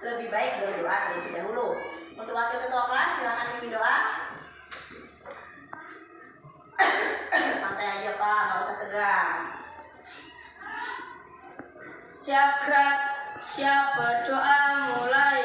lebih baik berdoa terlebih dahulu. Untuk wakil ketua kelas silakan pimpin doa. Santai aja Pak, nggak usah tegang. Siap gerak, siap berdoa, mulai.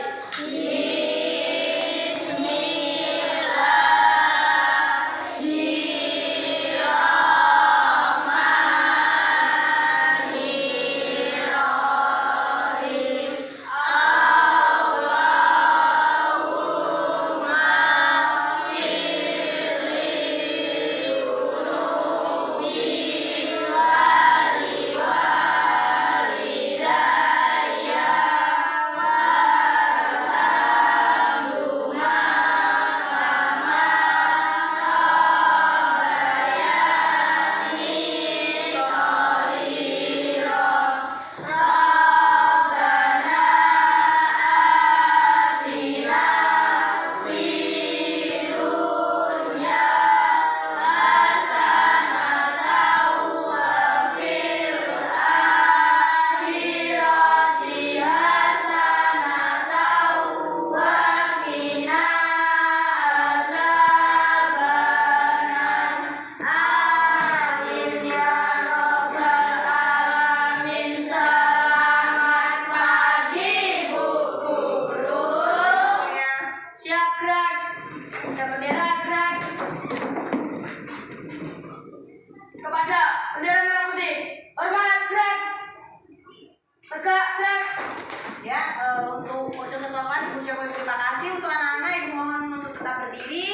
Untuk wakil ketua kelas mengucapkan terima kasih untuk anak-anak. Ibu mohon untuk tetap berdiri.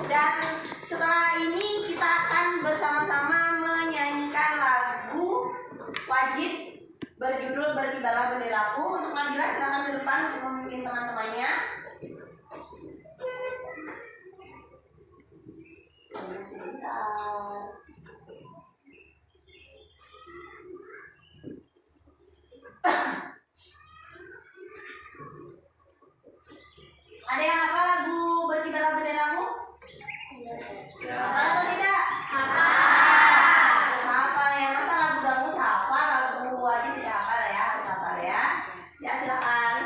Dan setelah ini kita akan bersama-sama menyanyikan lagu wajib berjudul Berkibarlah Benderaku. Untuk Nabila silakan ke depan untuk memimpin teman-temannya. Tunggu sebentar. Ada yang hafal lagu Berkibarlah Benderamu? Hafal atau tidak? Hafal. Harus hafal ya. Masa lagu dangdut hafal, lagu wajib tidak hafal ya? Harus hafal ya. Ya silakan.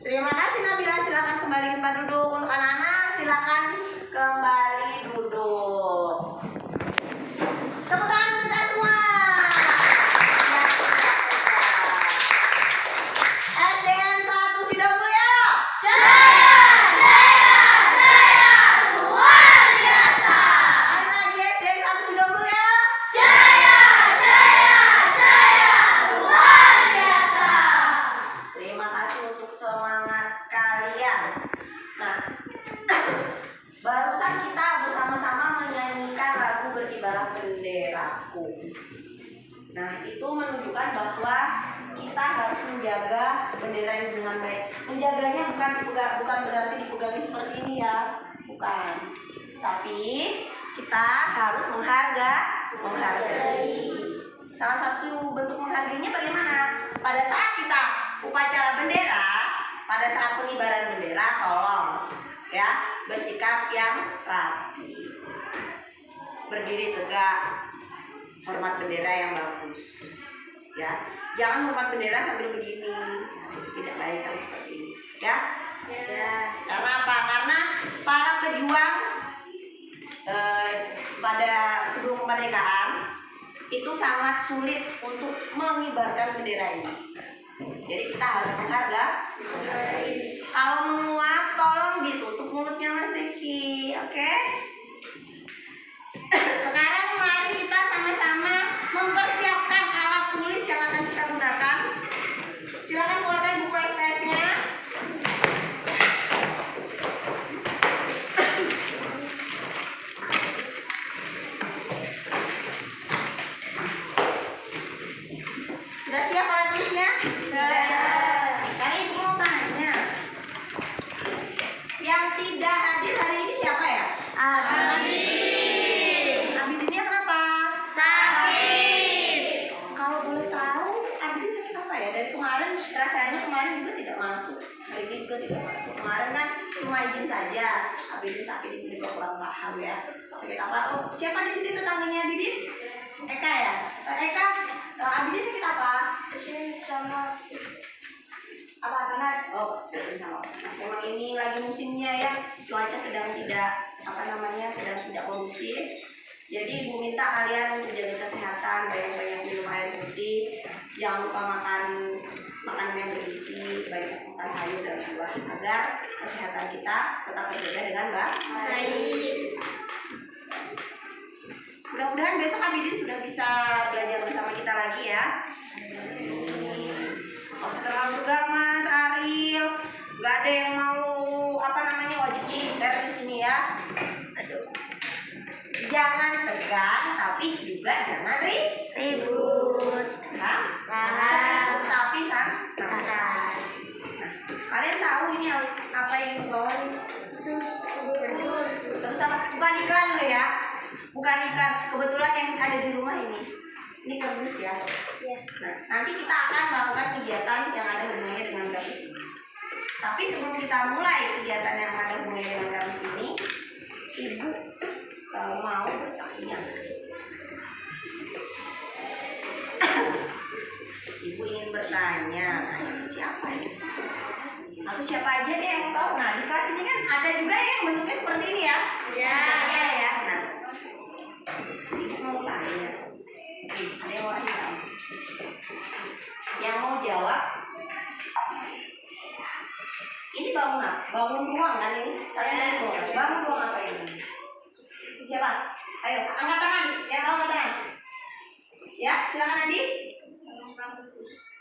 Terima kasih Nabila, silakan kembali ke tempat duduk. Untuk anak-anak silakan kembali duduk. Tepuk tangan untuk kita semua. SDN 1 Sidombo ya. Jaya, luar biasa. Sekali lagi SDN 1 Sidombo ya. Jaya, luar biasa. Terima kasih untuk semangat kalian. Nah, barusan kita bersama-sama menyanyikan lagu Berkibarlah Benderaku. Nah, itu menunjukkan bahwa kita harus menjaga bendera ini dengan baik. Menjaganya bukan berarti dipegangi seperti ini ya, bukan. Tapi kita harus menghargai. Salah satu bentuk menghargainya bagaimana? Pada saat kita upacara bendera, pada saat pengibaran bendera, tolong ya bersikap yang rapi, berdiri tegak, hormat bendera yang bagus ya. Jangan hormat bendera sambil begini, itu tidak baik kalau seperti ini ya. Karena apa? Karena para pejuang pada sebelum kemerdekaan itu sangat sulit untuk mengibarkan bendera ini. Jadi kita harus menghargai. Kalau menguap tolong ditutup mulutnya Mas Riki, oke? Sekarang mari kita sama-sama mempersiapkan alat tulis yang akan kita gunakan. saja. Abidin sakit ini juga kurang paham ya. Sakit apa? Oh, siapa di sini tetangganya Abidin? Eka ya? Eka, Abidin sakit apa? Sama Apa panas? Oh, sama panas. Memang ini lagi musimnya ya. Cuaca sedang sedang tidak kondusif. Jadi Ibu minta kalian untuk jaga kesehatan, banyak-banyak minum air putih, jangan lupa makan makanan yang bergizi, banyak makan sayur dan buah agar kesehatan kita tetap terjaga dengan baik. Mudah-mudahan besok Abidin sudah bisa belajar bersama kita lagi ya. Oh, setelah tegang Mas Ariel, nggak ada yang mau wajib militer di sini ya. Aduh. Jangan tegang, tapi juga jangan ribut. Serius tapi santai. Nah, kalian tahu ini apa yang dibawa nih? Terus apa? Bukan iklan loh ya. Bukan iklan. Kebetulan yang ada di rumah ini. Ini kardus ya. Nah, nanti kita akan melakukan kegiatan yang ada hubungannya dengan kardus ini. Tapi sebelum kita mulai kegiatan yang ada hubungannya dengan kardus ini, Ibu mau bertanya. Ibu ingin bertanya, tanya ke siapa ya? Atau siapa aja deh yang tahu. Nah, di kelas ini kan ada juga yang bentuknya seperti ini ya. Iya ya. Nah, Ibu mau tanya. Ada yang mau tanya? Yang mau jawab? Ini bangun apa? Bangun ruang kan ini? Kalian bangun ruang apa ini? Siapa? Ayo, angkat tangan. Yang tahu angkat tangan. Ya, silakan Adi.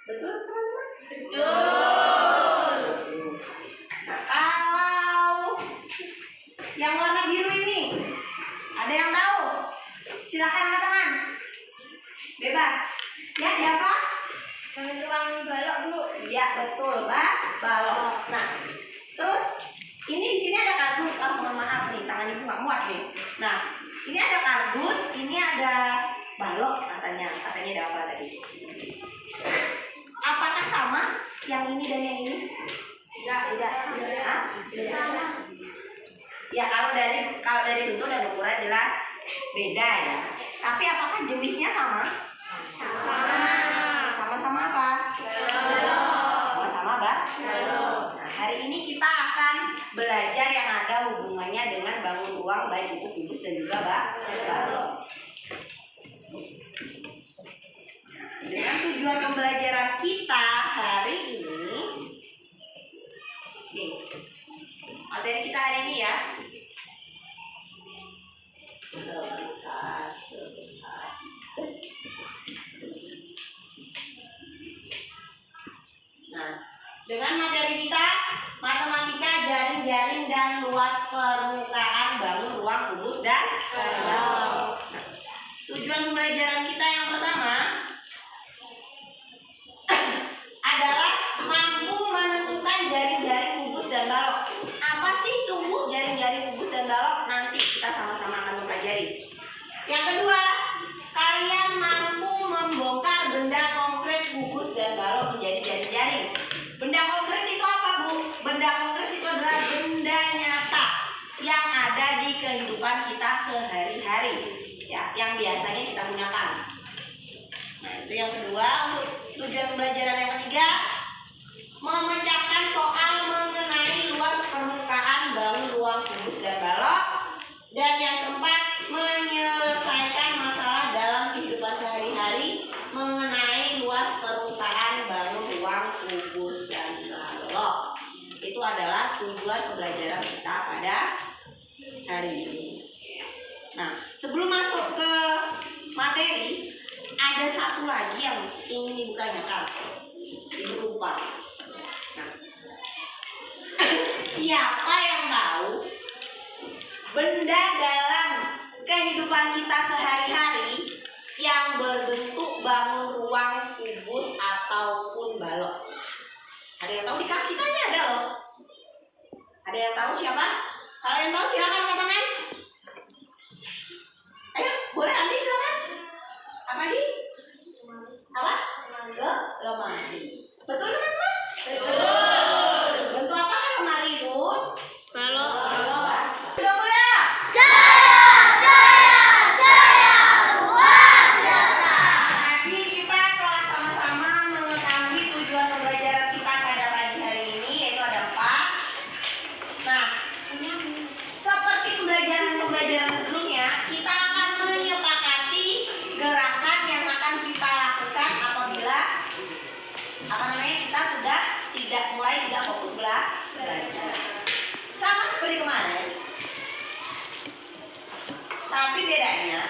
Betul teman-teman? Betul. Nah, kalau yang warna biru ini, ada yang tahu? Silakan angkat tangan. Bebas. Ya, siapa? Ruang balok, Bu. Iya, betul, Mbak. Balok. Nah, terus ini di sini ada kardus. Mohon maaf nih, tangan Ibu nggak muat nih. Nah, ini ada kardus, ini ada balok katanya ada apa tadi? Apakah sama yang ini dan yang ini? Tidak. Hah? Ya, kalau dari bentuk dan ukuran jelas beda ya. Tapi apakah jenisnya sama? Sama-sama apa? Sama-sama balok. Nah, hari ini kita akan belajar yang ada hubungannya dengan bangun ruang, baik itu kubus dan juga balok. Dengan tujuan pembelajaran kita hari ini, nih, materi kita hari ini ya. Sebentar. Nah, dengan materi kita matematika, jaring-jaring dan luas permukaan bangun ruang kubus dan balok. Nah, tujuan pembelajaran kita yang pertama adalah mampu menentukan jaring-jaring kubus dan balok. Apa sih tumbuh jaring-jaring kubus dan balok? Nanti kita sama-sama akan mempelajari. Yang kedua, kalian mampu membongkar benda konkret kubus dan balok menjadi jaring-jaring. Benda konkret itu apa, Bu? Benda konkret itu adalah benda nyata yang ada di kehidupan kita sehari-hari, ya, yang biasanya kita gunakan. Nah, itu yang kedua. Untuk tujuan pembelajaran yang ketiga, memecahkan soal mengenai luas permukaan bangun ruang kubus dan balok. Dan yang keempat, menyelesaikan masalah dalam kehidupan sehari-hari mengenai luas permukaan bangun ruang kubus dan balok. Itu adalah tujuan pembelajaran kita pada hari ini. Nah, sebelum masuk ke materi, ada satu lagi yang ingin Ibu tanyakan. Ibu lupa. Nah, siapa yang tahu benda dalam kehidupan kita sehari-hari yang berbentuk bangun ruang kubus ataupun balok? Ada yang tahu? Dikasih tanya ada loh. Ada yang tahu siapa? Kalau yang tahu silakan angkat tangan. Ayo, boleh Andi silakan. Apa Andi? Apa? Lemari. Betul teman-teman? Betul. Bentuk apa kan lemari itu? Balok. Tapi bedanya,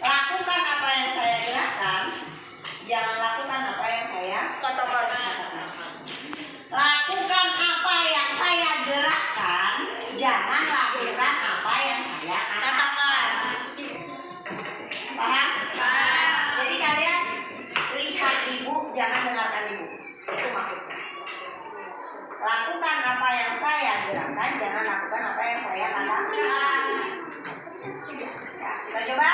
lakukan apa yang saya gerakkan, jangan lakukan apa yang saya Katakan. lakukan apa yang saya gerakkan, jangan lakukan apa yang saya katakan. Paham? Jadi kalian lihat ibu, jangan dengarkan ibu. Itu maksudnya. Lakukan apa yang saya gerakkan, jangan lakukan apa yang saya katakan. Ya, kita coba.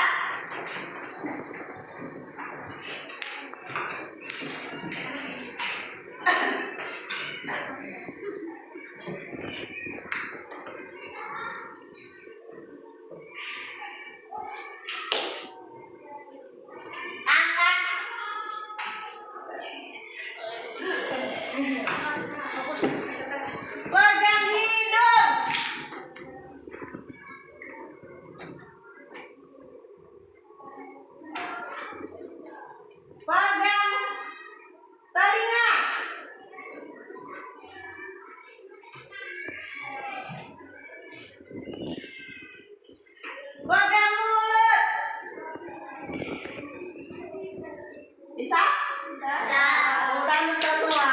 Angkat. Pegang hidung. Pegang telinga. Pegang mulut. Bisa? Bisa. Tepuk tangan untuk semua.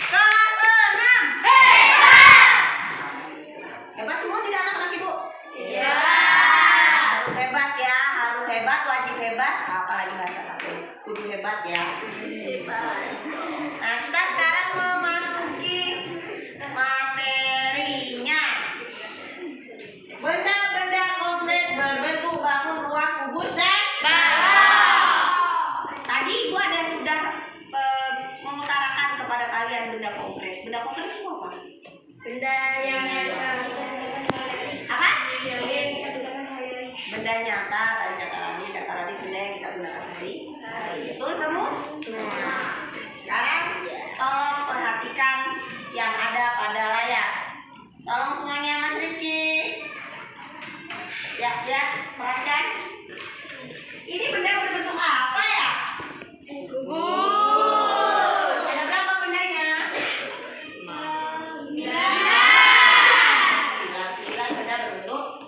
Kelas 6. Hebat semua tidak anak-anak ibu? Iya. Harus hebat ya, harus hebat, wajib hebat. Apalagi bahasa satu, kudu hebat ya. Nah, kita sekarang memasuki materinya. Benda-benda konkret berbentuk bangun, ruang, kubus, dan tadi ibu ada sudah mengutarakan kepada kalian benda konkret. Benda konkret itu apa? Benda yang Apa? sehari-hari. Benda nyata, tadi kata Radi benda yang kita gunakan sehari. Betul semua? Sekarang tolong perhatikan yang ada pada layar. Tolong semuanya Mas Rifki. Ya, perhatikan. Ini benda berbentuk apa ya? Ada berapa bendanya? 9 benda berbentuk.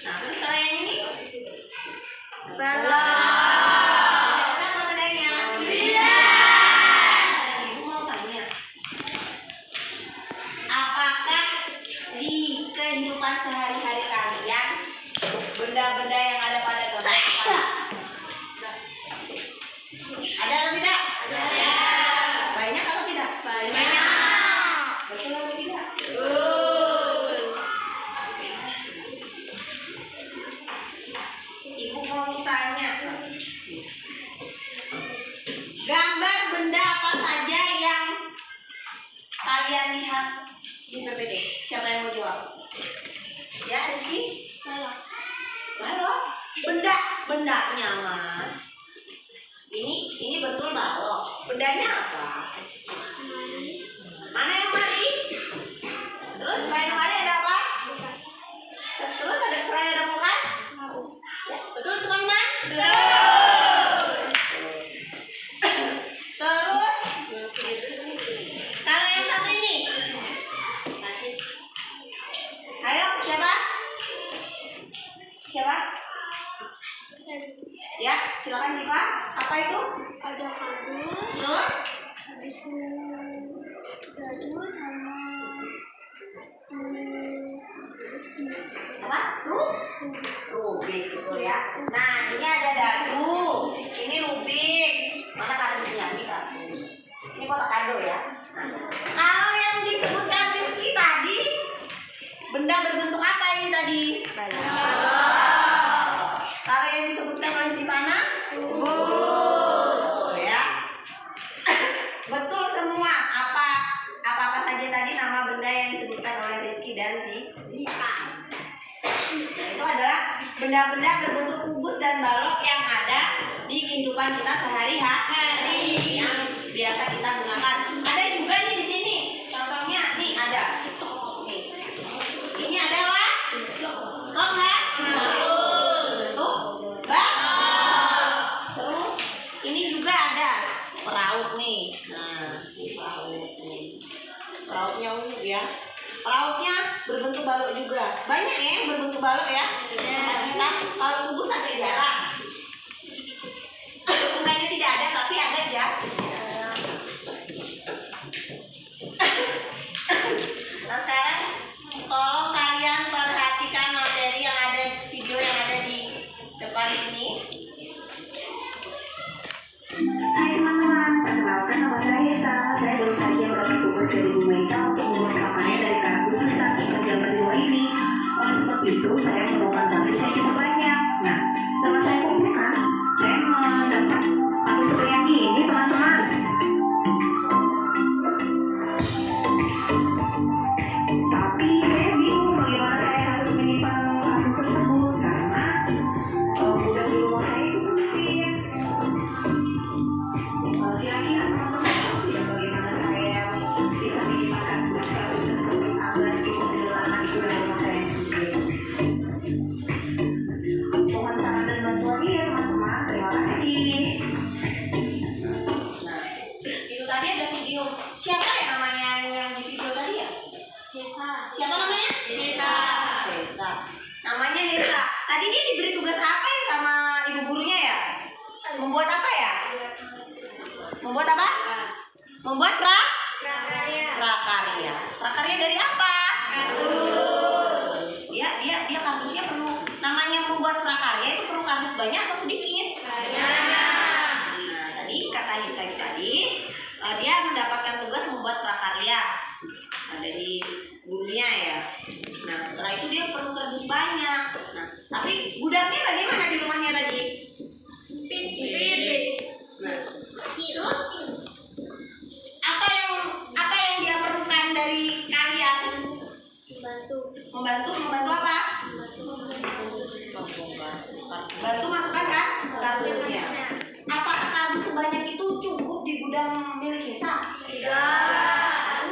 Nah, terus kalau yang ini? Balon. Ada berapa bendanya? 9. Ibu mau tanya, apakah di kehidupan sehari-hari kalian benda-benda yang ada pada gambar apa? Ada atau tidak? Ada. Banyak atau tidak? Banyak. Betul atau tidak? Ibu mau tanya, gambar benda apa saja yang kalian lihat di PPT? Siapa yang mau jawab? Ya, Rizky? Balok. Bendanya Mas. Ini betul balok. Bendanya apa? Mana yang mari? Terus selain mari ada apa? Terus ada selain ada kulkas? Ya, betul teman-teman? Terus kalau yang satu ini, ayo siapa? Ya, silakan Siva. Apa itu? Ada kardus. Terus? Habis itu gadu sama Apa? Rubik, betul ya. Nah, ini ada dadu. Ini rubik. Mana kardusnya? Ini kardus. Ini kotak kado ya. Nah, kalau yang disebutkan Rizky tadi, benda berbentuk apa ini tadi? Kalau yang disebutkan oleh Sivana? Betul ya. Betul semua. Apa saja tadi nama benda yang disebutkan oleh Rizky dan Zika. Itu adalah benda-benda berbentuk kubus dan balok yang ada di kehidupan kita sehari-hari yang biasa kita gunakan. Ada juga nih di sini. Contohnya nih ada. Nih. Ini ada apa? Kok nggak? Bentuk bak. Terus ini juga ada peraut nih. Nah, Rautnya berbentuk balok juga. Banyak ya yang berbentuk balok ya. Tempat kita kalau kubus agak jarang. Bukannya tidak ada tapi agak jarang. Nah sekarang tolong kalian perhatikan materi yang ada, video yang ada di depan sini. Hai teman-teman, perkenalkan nama saya Hesa. Saya baru saja merakit kubus dari Bu Mega untuk membuat pakannya dari kardus besar seperti yang berdua ini. Oleh sebab itu, saya menemukan kardus yang cukup banyak. Nah, setelah saya kumpulkan, saya mendapat kardus seperti yang ini, teman-teman. Tapi saya bingung bagaimana saya harus menyimpan kardus tersebut karena gudang di rumah saya itu sempit. Kira-kira teman-teman tahu tidak bagaimana saya bisa menyimpan kardus tersebut agar cukup sederhana di gudang rumah saya yang sempit. Mohon saran dan bantuannya ya teman-teman. Terima kasih. Nah, itu tadi ada video. Siapa ya namanya yang di video tadi ya? Hesa. Siapa namanya? Hesa. Hesa. Namanya Hesa. Tadi dia diberi tugas apa ya sama ibu gurunya ya? Membuat apa ya? Membuat apa? Membuat Prakarya. prakarya. Prakarya dari apa? Kardus. Dia kardusnya perlu, namanya membuat prakarya itu perlu kardus banyak atau sedikit? Banyak. Nah, tadi kata Hisa itu tadi dia mendapatkan tugas membuat prakarya. Nah, dari gurunya ya. Nah, setelah itu dia perlu kardus banyak. Nah, tapi gudangnya bagaimana di rumahnya tadi? Sempit. Nah, Terus apa yang dia perlukan dari kalian? membantu Membantu apa? membantu Bantu masukkan kan kardusnya. Apakah kardus sebanyak itu cukup di gudang milik Hesa? Tidak.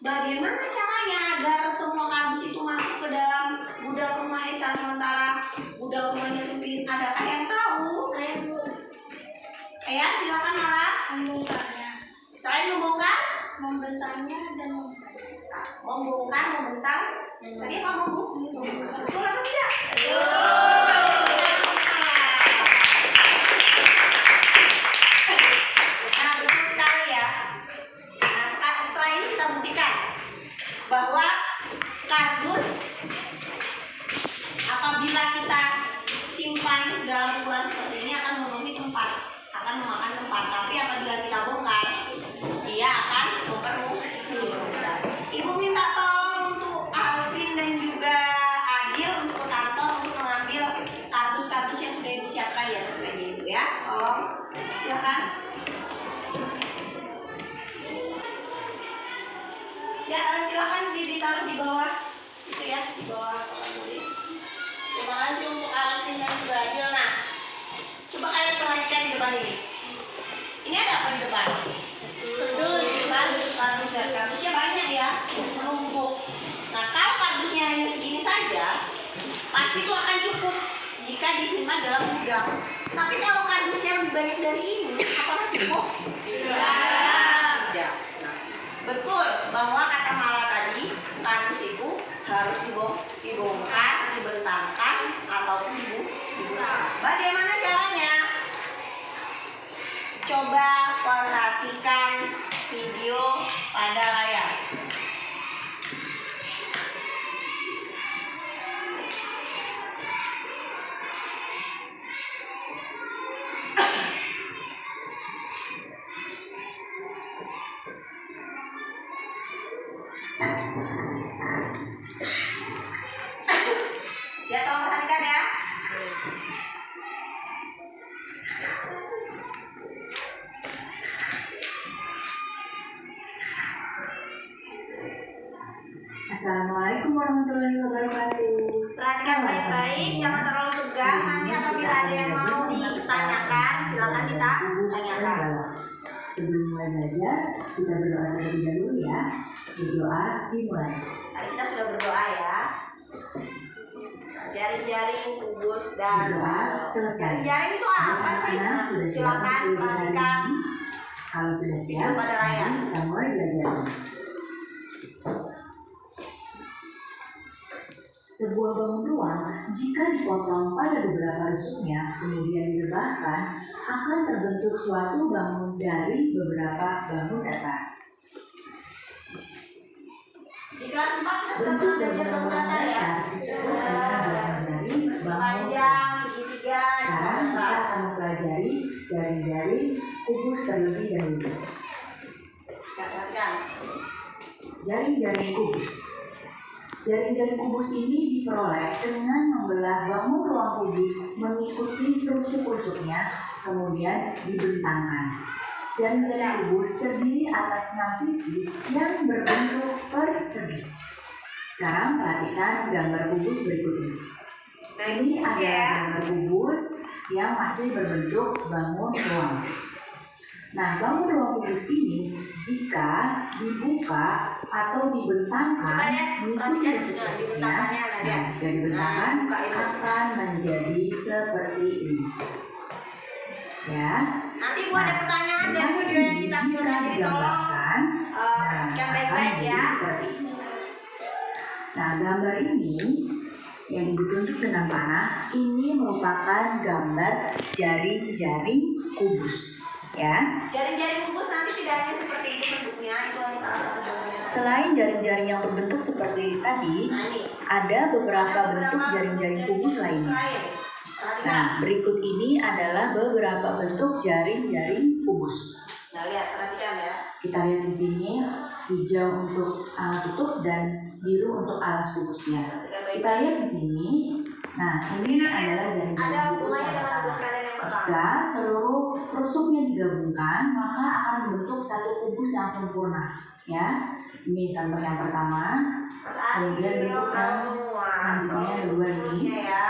Bagaimana caranya agar semua kardus itu masuk ke dalam gudang rumah Hesa sementara gudang rumahnya sempit? Adakah yang tahu? Saya Bu Ya, silakan malah. membongkarnya, Selain membongkar, membentangnya dan membongkar, membentang. Tadi apa membongkar? Betul atau tidak? Nah, betul sekali ya. Nah, setelah ini kita buktikan bahwa kardus apabila kita simpan dalam ukuran seperti ini akan memenuhi tempat, akan memakan tempat. Tapi apabila kita bongkar, dia akan mempermudah. Ibu minta tolong untuk Alvin dan juga Adil untuk ke kantor untuk mengambil kardus-kardus yang sudah ibu siapkan di atas meja ibu ya. Tolong, silakan. Ya, silakan ditaruh di bawah itu ya, di bawah papan tulis. Terima kasih untuk Alvin dan juga Adil. Nah, coba kalian perhatikan di depan ini. Ini ada apa di depan? Kardusnya banyak ya, menumpuk. Nah, kalau kardusnya hanya segini saja, pasti itu akan cukup jika disimpan dalam gudang. Tapi kalau kardusnya lebih banyak dari ini, apakah cukup? Tidak. Nah, betul bahwa kata Mala tadi, kardus itu harus dibongkar, dibentangkan, ataupun dibuka. Bagaimana caranya? Coba perhatikan video pada layar. Ya, tolong perhatikan ya. Assalamualaikum warahmatullahi wabarakatuh. Perhatikan baik-baik, jangan terlalu tegang. Nanti apabila ada yang mau ditanyakan, silakan ditanyakan. Sebelum mulai belajar, kita berdoa terlebih dahulu ya. Berdoa dimulai. Tadi kita sudah berdoa ya. Jaring-jaring, kubus, dan Berdoa selesai. jaring itu apa sih? Anak-anak sudah siap Silakan untuk belajar hari perhatikan. ini? Kalau sudah siap, Pada layar. kita mulai belajar. Sebuah bangun ruang jika dipotong pada beberapa rusuknya kemudian direbahkan akan terbentuk suatu bangun dari beberapa bangun datar. Di kelas 4 kita sudah Bentuk pernah belajar bangun datar ya. disebut dengan jaring-jaring bangun. Panjang, segitiga, Sekarang kita datar. akan mempelajari jaring-jaring kubus terlebih dahulu. Ya, perhatikan. Jaring-jaring kubus. Jaring-jaring kubus ini diperoleh dengan membelah bangun ruang kubus mengikuti rusuk-rusuknya, kemudian dibentangkan. Jaring-jaring kubus terdiri atas 6 sisi yang berbentuk persegi. Sekarang perhatikan gambar kubus berikut ini. Nah, Ini kubus adalah ya. gambar kubus yang masih berbentuk bangun ruang. Nah, bangun ruang kubus ini jika dibuka atau dibentangkan Coba lihat, mengikuti perhatikan rusuk-rusuknya, dibentangkannya, nah, nah, lihat. jika dibentangkan Nah, buka ini. akan menjadi seperti ini. Ya. Nanti Bu ada pertanyaan dari Nah, video yang kita jika jadi tolong digambarkan, perhatikan baik-baik akan ya. jadi seperti ini. Nah, gambar ini yang ditunjuk dengan panah ini merupakan gambar jaring-jaring kubus. Ya. Jaring-jaring kubus nanti tidak hanya seperti itu bentuknya, itu hanya salah satu contohnya. Selain jaring-jaring yang berbentuk seperti tadi, Nah, ini. ada beberapa Ada bentuk jaring-jaring kubus lainnya. Perhatikan. Nah, berikut ini adalah beberapa bentuk jaring-jaring kubus. Nah, lihat, perhatikan ya. Kita lihat di sini hijau untuk alat tutup dan biru untuk alas kubusnya. Perhatikan baik. Kita lihat di sini. Nah, ini adalah Ada jaring-jaring kubus hubungannya yang dengan pertama. kubus kalian yang pertama. Jika seluruh rusuknya digabungkan, maka akan membentuk satu kubus yang sempurna. Ya, ini contoh yang pertama. Mas Adi, Kemudian bentuk yang selanjutnya yang kedua ini. ya.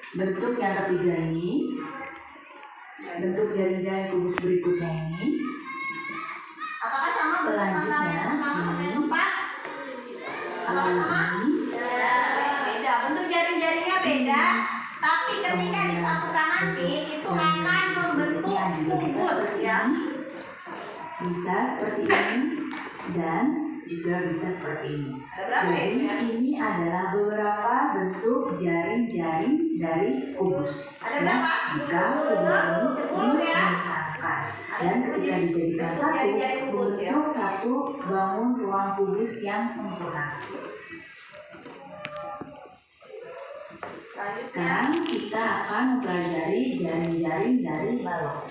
Bentuk yang ketiga ini. Bentuk jaring-jaring kubus berikutnya ini. Apakah sama bentuk Selanjutnya, antara yang pertama sama yang keempat? Apakah sama? Ini. Beda. Bentuk jaring-jaringnya beda. Tapi ketika disatukan nanti itu akan membentuk kubus ya. Bisa seperti ini dan juga bisa seperti ini. Ada berapa Jadi ya? ini adalah beberapa bentuk jaring-jaring dari kubus. Ada Ya, berapa? jika kubus ini 10 ya. dibentangkan dan ketika dijadikan satu jaring-jaring kubus ya. membentuk satu bangun ruang kubus yang sempurna. Selanjutnya. Sekarang kita akan mempelajari jaring-jaring dari balok.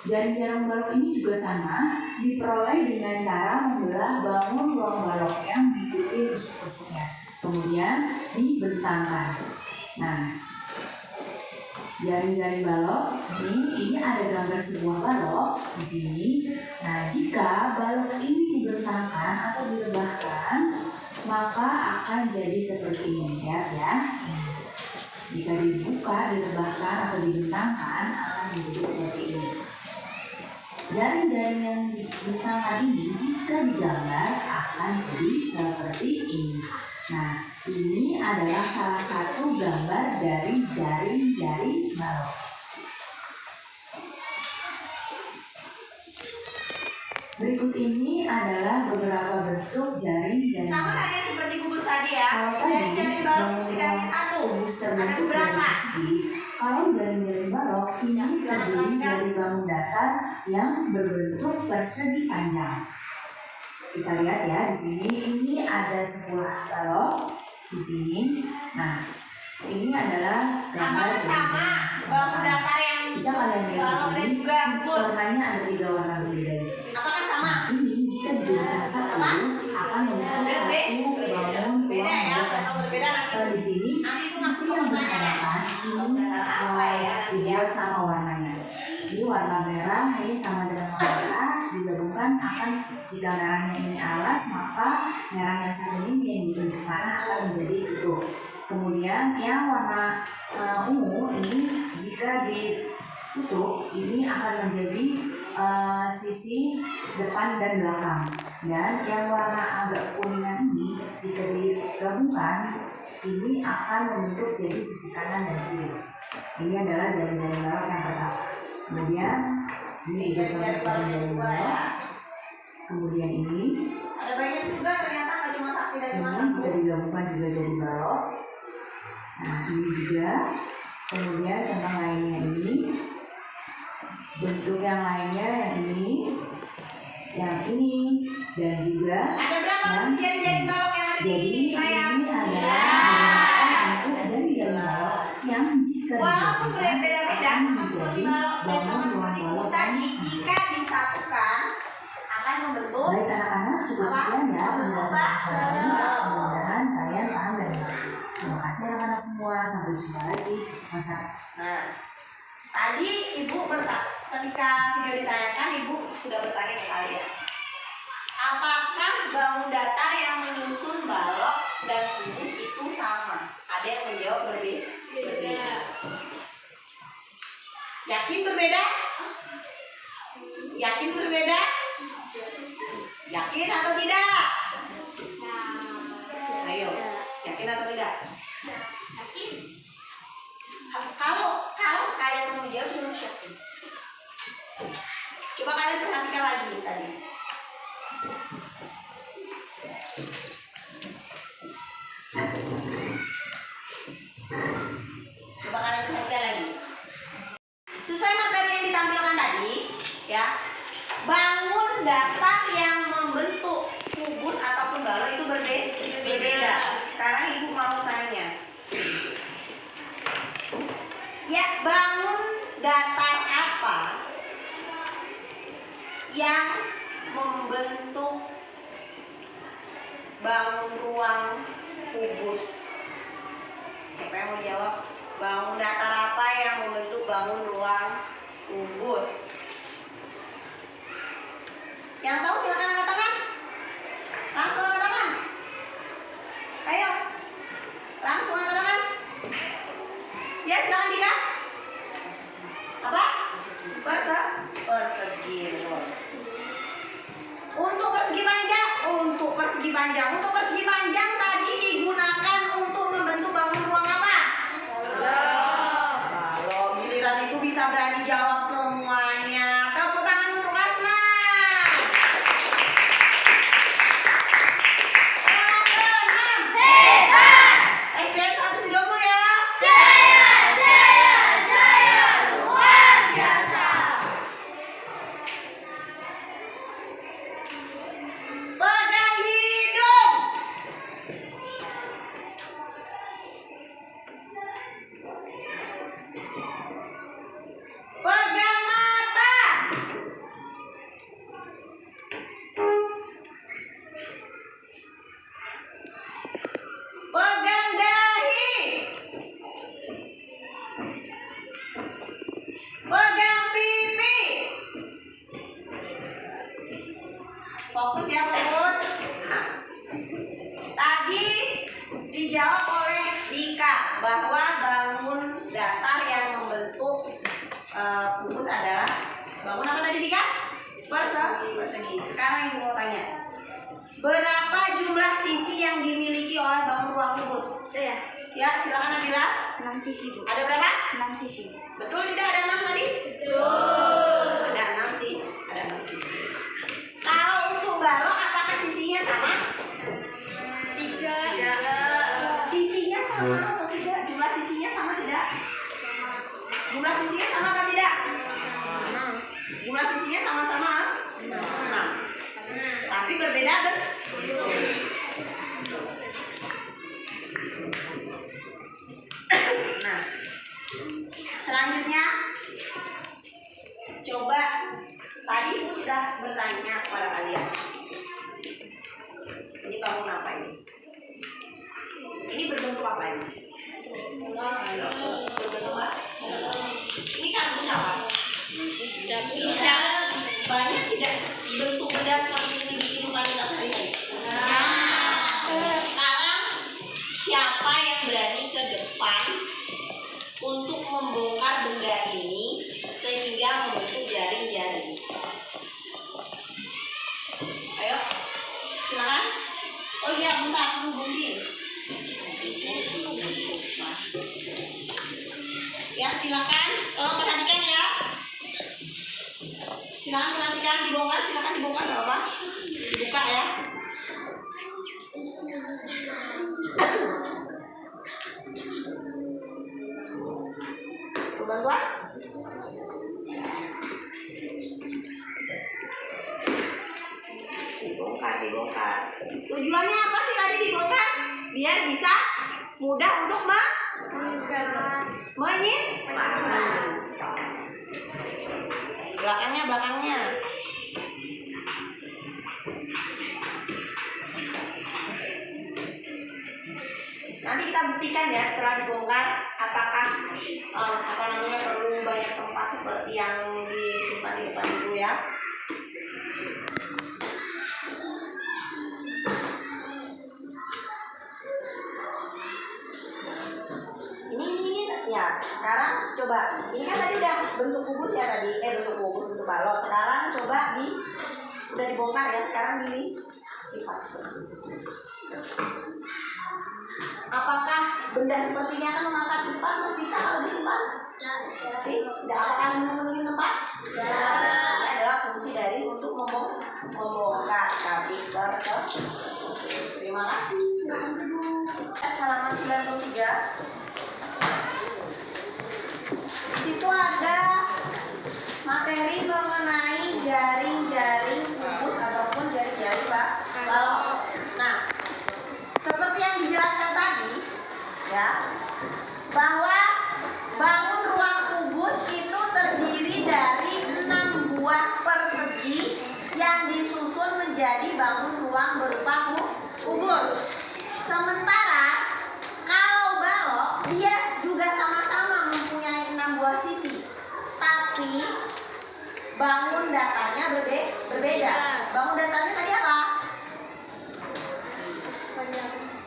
Jaring-jaring balok ini juga sama, diperoleh dengan cara membelah bangun ruang balok yang mengikuti rusuk-rusuknya, kemudian dibentangkan. Nah, jaring-jaring balok ini ada gambar sebuah balok di sini. Nah, jika balok ini dibentangkan atau direbahkan, maka akan jadi seperti ini ya. Jika dibuka, direbahkan atau dibentangkan akan menjadi seperti ini. Jaring-jaring yang dibentangkan ini jika digambar akan jadi seperti ini. Nah, ini adalah salah satu gambar dari jaring-jaring balok. Berikut ini adalah beberapa bentuk jaring-jaring Sama balok. kayak seperti kubus tadi ya. Kalau tadi Jaring-jaring balok itu tidak hanya satu. kubus Ada terbentuk dari beberapa. persegi, kalau jaring-jaring balok ini terdiri dari bangun datar yang berbentuk persegi panjang. Kita lihat ya di sini, ini ada sebuah balok di sini. Nah, ini adalah gambar Apakah sama jaring-jaring bangun balok. datar yang Bisa kalian lihat di balok dan sini, juga kubus? warnanya ada 3 warna berbeda di sini. Apakah sama? Ini jika dijadikan satu akan membentuk satu bangun Beda ruang ya, balok yang kalau berbeda nanti. Kalau di sini Nanti itu sisi masuk yang pertanyaan. berhadapan ini Apa ya nanti ya? dibuat sama warnanya. Ini warna merah ini sama dengan warna merah digabungkan akan jika merahnya ini alas maka merah yang satu ini yang ditunjuk panah akan menjadi tutup. Kemudian yang warna ungu ini jika ditutup ini akan menjadi sisi depan dan belakang. Dan yang warna agak kuningan ini jika digabungkan ini akan membentuk jadi sisi kanan dan kiri. Ini adalah jaring-jaring balok yang pertama. Kemudian ini juga contoh jaring-jaring balok. Kemudian ini Ada banyak juga ternyata nggak cuma satu dan cuma ini satu. jika digabungkan juga jadi balok. Nah, ini juga. Kemudian contoh lainnya ini, bentuk yang lainnya yang ini, dan juga Ada berapa bentuk jari-jari balok yang ada jadi di layar? ini adalah untuk jari-jari balok yang jika Walaupun digabungkan berbeda-beda akan sama seperti balok, sama seperti urusan, jika disatukan akan membentuk. Baik anak-anak, cukup sekian ya penjelasan hari ini. Mudah-mudahan kalian paham dan mengerti. Terima kasih anak-anak semua. Sampai jumpa lagi. Masa. Nah, tadi ibu ketika video ditanyakan, ibu sudah bertanya ke kalian, apakah bangun datar yang menyusun balok dan kubus itu sama? Ada yang menjawab berbeda. Yakin berbeda? Yakin berbeda? Yakin atau tidak? Ayo, yakin atau tidak? Kalau kalian mau jawab harus yakin. Coba kalian perhatikan lagi tadi. Coba kalian perhatikan lagi. Sesuai materi yang ditampilkan tadi, ya, bangun datar yang membentuk kubus ataupun balok itu berbeda. Sekarang ibu mau tanya, ya, bangun datar apa yang membentuk bangun ruang kubus? Siapa yang mau jawab? Bangun datar apa yang membentuk bangun ruang kubus? Yang tahu silakan angkat tangan. Langsung angkat tangan. Ayo. Langsung angkat tangan. Ya, silakan Dika. Apa? Persegi. Betul. Untuk persegi panjang. Untuk persegi panjang tadi digunakan untuk membentuk bangun ruang apa? Kalau giliran itu bisa berani jawab semuanya. Tepuk tangan untuk kelas 6. Kelas 6. Hebat! SDN 1 Sidomul ya. Jaya, luar biasa. Pegang hidung. Pegang mata. Pegang dahi. Pegang pipi. Fokus ya, fokus. Tadi dijawab oleh Dika bahwa bangun datar yang membentuk kubus adalah bangun apa tadi Dika? Persegi. Sekarang ibu mau tanya, berapa jumlah sisi yang dimiliki oleh bangun ruang kubus? Saya Ya, silakan Nabila. 6 sisi, Bu. Ada berapa? 6 sisi. Betul tidak ada 6 tadi? Betul. Ada 6 sih, ada 6 sisi. Kalau untuk balok apakah sisinya sama? Tidak. Sisinya sama atau tidak? Jumlah sisinya sama tidak? Jumlah sisinya sama atau tidak? Jumlah sisinya sama-sama 6. Tapi berbeda Nah, selanjutnya coba tadi ibu sudah bertanya kepada kalian. Ini bangun apa ini? Ini berbentuk apa ini? Berbentuk apa? Ini kardus apa? Bisa. Banyak tidak bentuk benda seperti ini di kehidupan kita sehari-hari? Sekarang siapa yang berani ke depan untuk membongkar benda ini sehingga membentuk jaring-jaring? Ayo, silakan. Oh iya, bentar, kamu buntin. Ya, silakan. Tolong perhatikan ya. Silakan perhatikan, dibongkar, silakan dibongkar, nggak apa-apa. Dibuka ya. bantuan? Dibongkar. Tujuannya apa sih tadi dibongkar? Biar bisa mudah untuk menyimpan. Belakangnya. Nanti kita buktikan ya setelah dibongkar apakah perlu banyak tempat seperti yang disimpan di depan itu ya. Ini ya. Sekarang coba. Ini kan tadi udah bentuk kubus ya tadi. Bentuk balok. Sekarang coba udah dibongkar ya. Sekarang dilipat seperti ini. Apakah benda seperti ini akan memakan tempat Mas Dika kalau disimpan? Tidak akan memenuhi tempat? Ini adalah fungsi dari untuk membongkar tabir tersebut. Terima kasih. Silakan duduk. Halaman 93. Di situ ada materi mengenai jaring-jaring kubus ataupun jaring-jaring balok. Nah, seperti yang dijelaskan tadi, ya, bahwa bangun ruang kubus itu terdiri dari 6 buah persegi yang disusun menjadi bangun ruang berupa kubus. Sementara kalau balok dia juga sama-sama mempunyai 6 buah sisi, tapi bangun datanya berbeda. Bangun datanya tadi apa?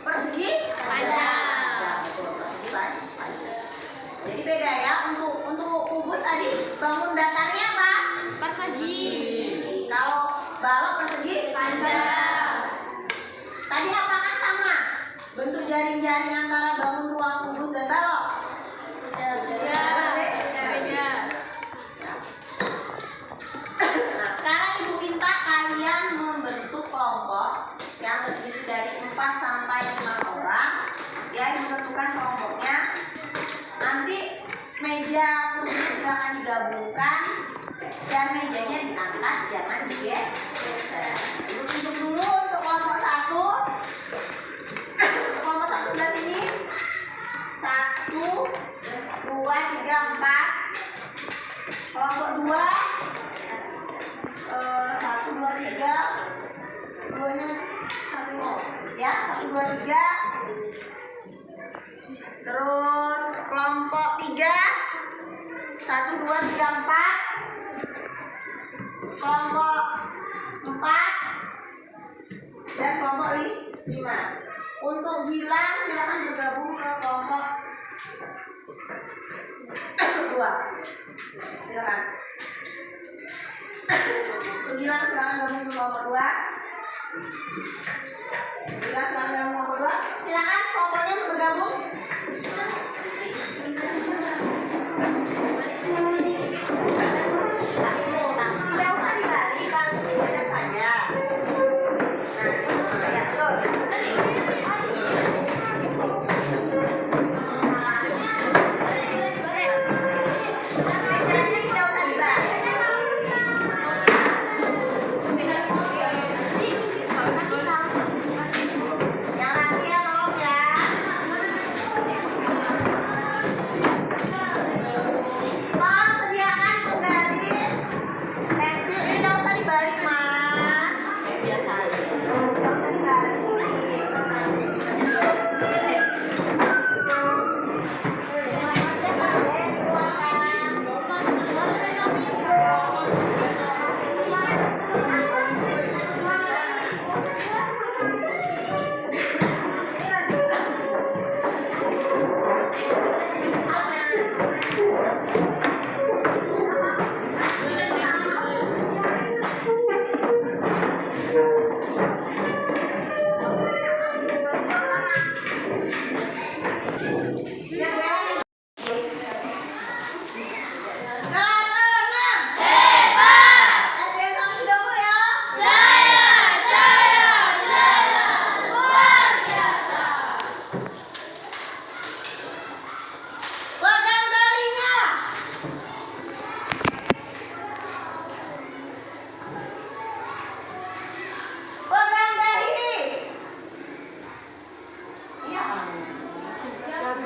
Persegi panjang. Jadi beda ya. Untuk kubus tadi bangun datarnya apa? Persegi. Kalau balok persegi panjang. Tadi apakah sama bentuk jaring-jaring antara bangun ruang kubus dan balok? Beda. Nah, sekarang Ibu minta kalian membentuk kelompok yang terdiri dari 4 sampai 5 orang. Ya, menentukan kelompoknya. Nanti meja kursinya silakan digabungkan dan mejanya diangkat, jangan digeser. Ibu tunjuk dulu untuk kelompok 1. Kelompok 1 sebelah sini. 1, 2, 3, 4. Kelompok 2. 1, 2, 3. Duanya ya, 1, 2, 3. Terus kelompok 3. 1, 2, 3, 4. Kelompok 4 dan kelompok 5. Untuk Gilang silakan bergabung ke kelompok 2. Silakan. Untuk Gilang silakan gabung ke kelompok 2. Silakan gabung kelompok 2. Silakan kelompoknya bergabung. Tidak usah dibalik, langsung dibaca saja. Nah, ya betul. Mejanya tidak usah dibalik. Yang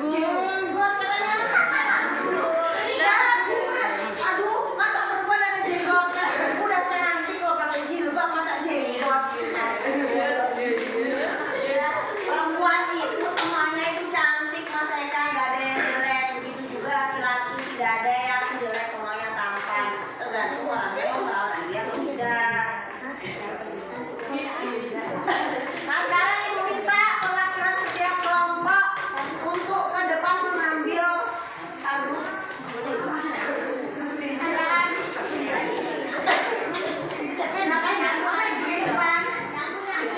Jenggot katanya. Dagu mas. Aduh, masa perempuan ada jenggotnya? Udah cantik loh pakai jilbab masa jenggot. Perempuan itu semuanya itu cantik mas Eka, nggak ada yang jelek. Begitu juga laki-laki, tidak ada yang jelek, semuanya tampan. Tergantung orangnya mau merawat diri atau tidak. Nah sekarang ibu minta perwakilan setiap kelompok untuk ke depan mengambil kardus. Silakan. Silakan ya, di depan. Sama saja.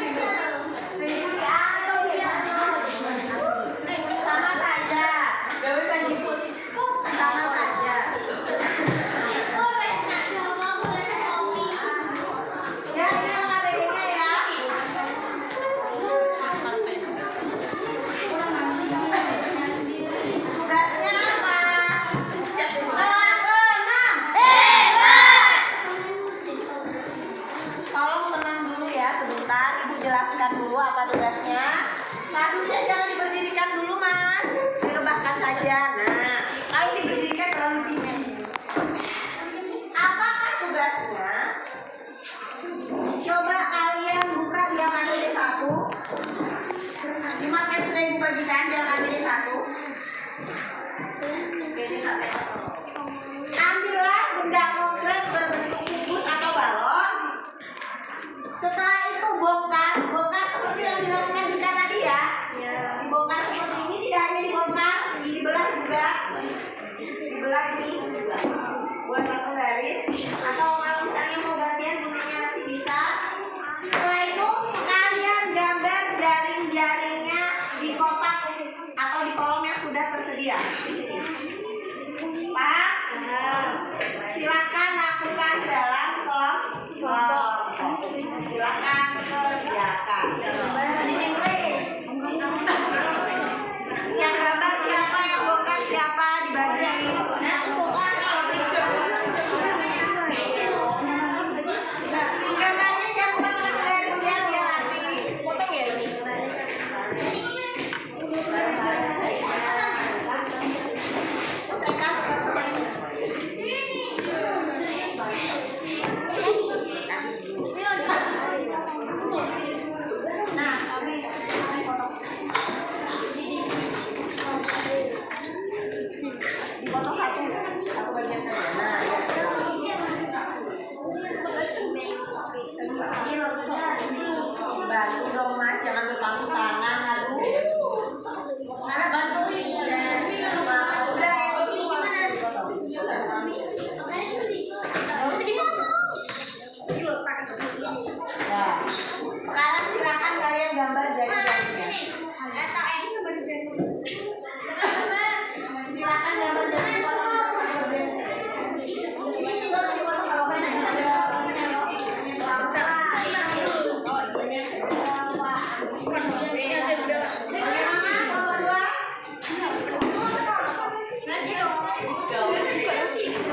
Sama saja. Ya ini ABG-nya ya. Tugasnya apa? Kelas 6. Tolong tenang dulu ya sebentar. Ibu jelaskan dulu apa tugasnya. Kardusnya jangan diberdirikan dulu mas. Direbahkan saja. Nah, kalau diberdirikan terlalu tinggi. Apakah tugasnya? Coba kalian buka di APD 1. 5.000 bagikan di APD 1. Ambillah benda konkret berbentuk kubus atau balon. Setelah itu bongkar seperti yang dilakukan Dika tadi ya. Dibongkar seperti ini, tidak hanya dibongkar, dibelah juga. Dibelah ini buat satu garis. Atau kalau misalnya mau gantian guntingnya masih bisa. Setelah itu kalian gambar jaring-jaringnya di kotak atau di kolom yang sudah tersedia di sini. Paham? Silakan lakukan dalam kolom. Silakan kerjakan. Yang gambar siapa, yang bongkar siapa, dibagi. Gambarnya jangan bukan pakai garis ya, biar rapi. Potong ya. Dipotong satu bagian saja. Nah, bantu dong mas, jangan berpangku tangan, aduh. Mana bantuin? Udah ya, Nah, sekarang silakan kalian gambar jari-jarinya. Silakan gambar jari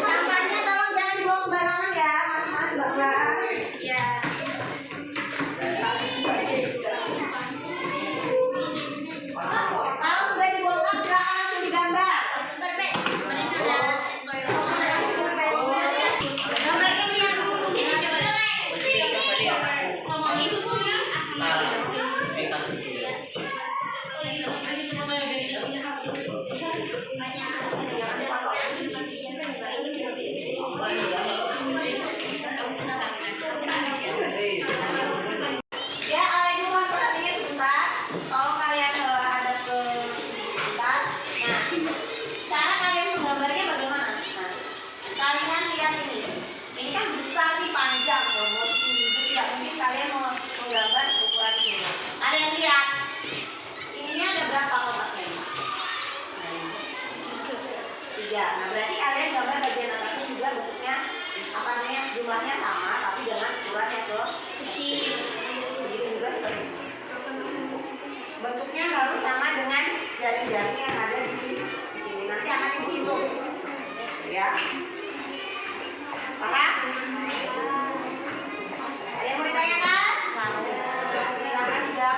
sampahnya tolong jangan dibuang sembarangan ya, mas-mas bapak. Ya. Kalau sudah dibongkar silakan langsung digambar. Gambarnya lihat dulu. Ya, ibu mohon perhatiannya sebentar. Tolong kalian hadap ke sebentar. Nah, cara kalian menggambarnya bagaimana? Nah, kalian lihat ini. Ini kan besar nih, panjang, almost tidak mungkin kalian mau menggambar seukuran ini. Kalian lihat. Ini ada berapa kotaknya? Tiga. Nah, berarti kalian gambar bagian atasnya juga bentuknya apa namanya, jumlahnya sama tapi dengan ukuran yang kecil. Begitu juga seperti ini. Bentuknya harus sama dengan jari-jari yang ada di sini. Di sini nanti akan dihitung. Ya. Paham? Ada yang mau ditanyakan? Silakan juga.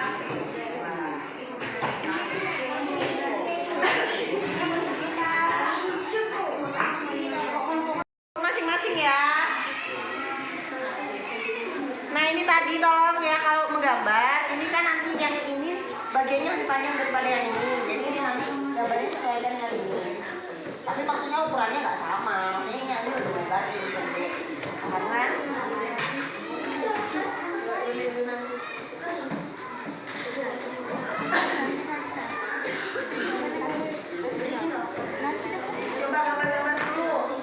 ini lebih panjang daripada yang ini. Jadi ini nanti gambarnya sesuai dengan yang ini. Tapi maksudnya ukurannya nggak sama. Maksudnya yang ini lebih lebar, ini lebih pendek. Paham kan? Coba gambar-gambar dulu.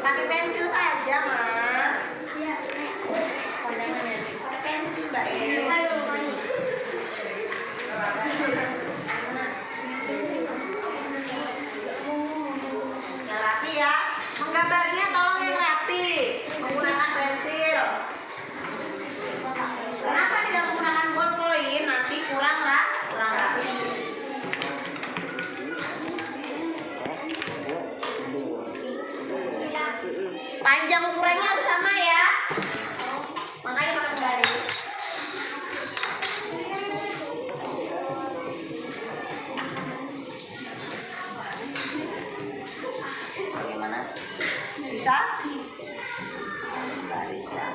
Pakai pensil saja, Mas. Pakai pensil, Mbak. Yang rapi ya. Menggambarnya tolong yang rapi. Menggunakan pensil. Kenapa tidak menggunakan ballpoint? Nanti kurang rapi. Panjang ukurannya harus sama ya. Makanya pakai garis. Bagaimana? Bisa? Garis ya.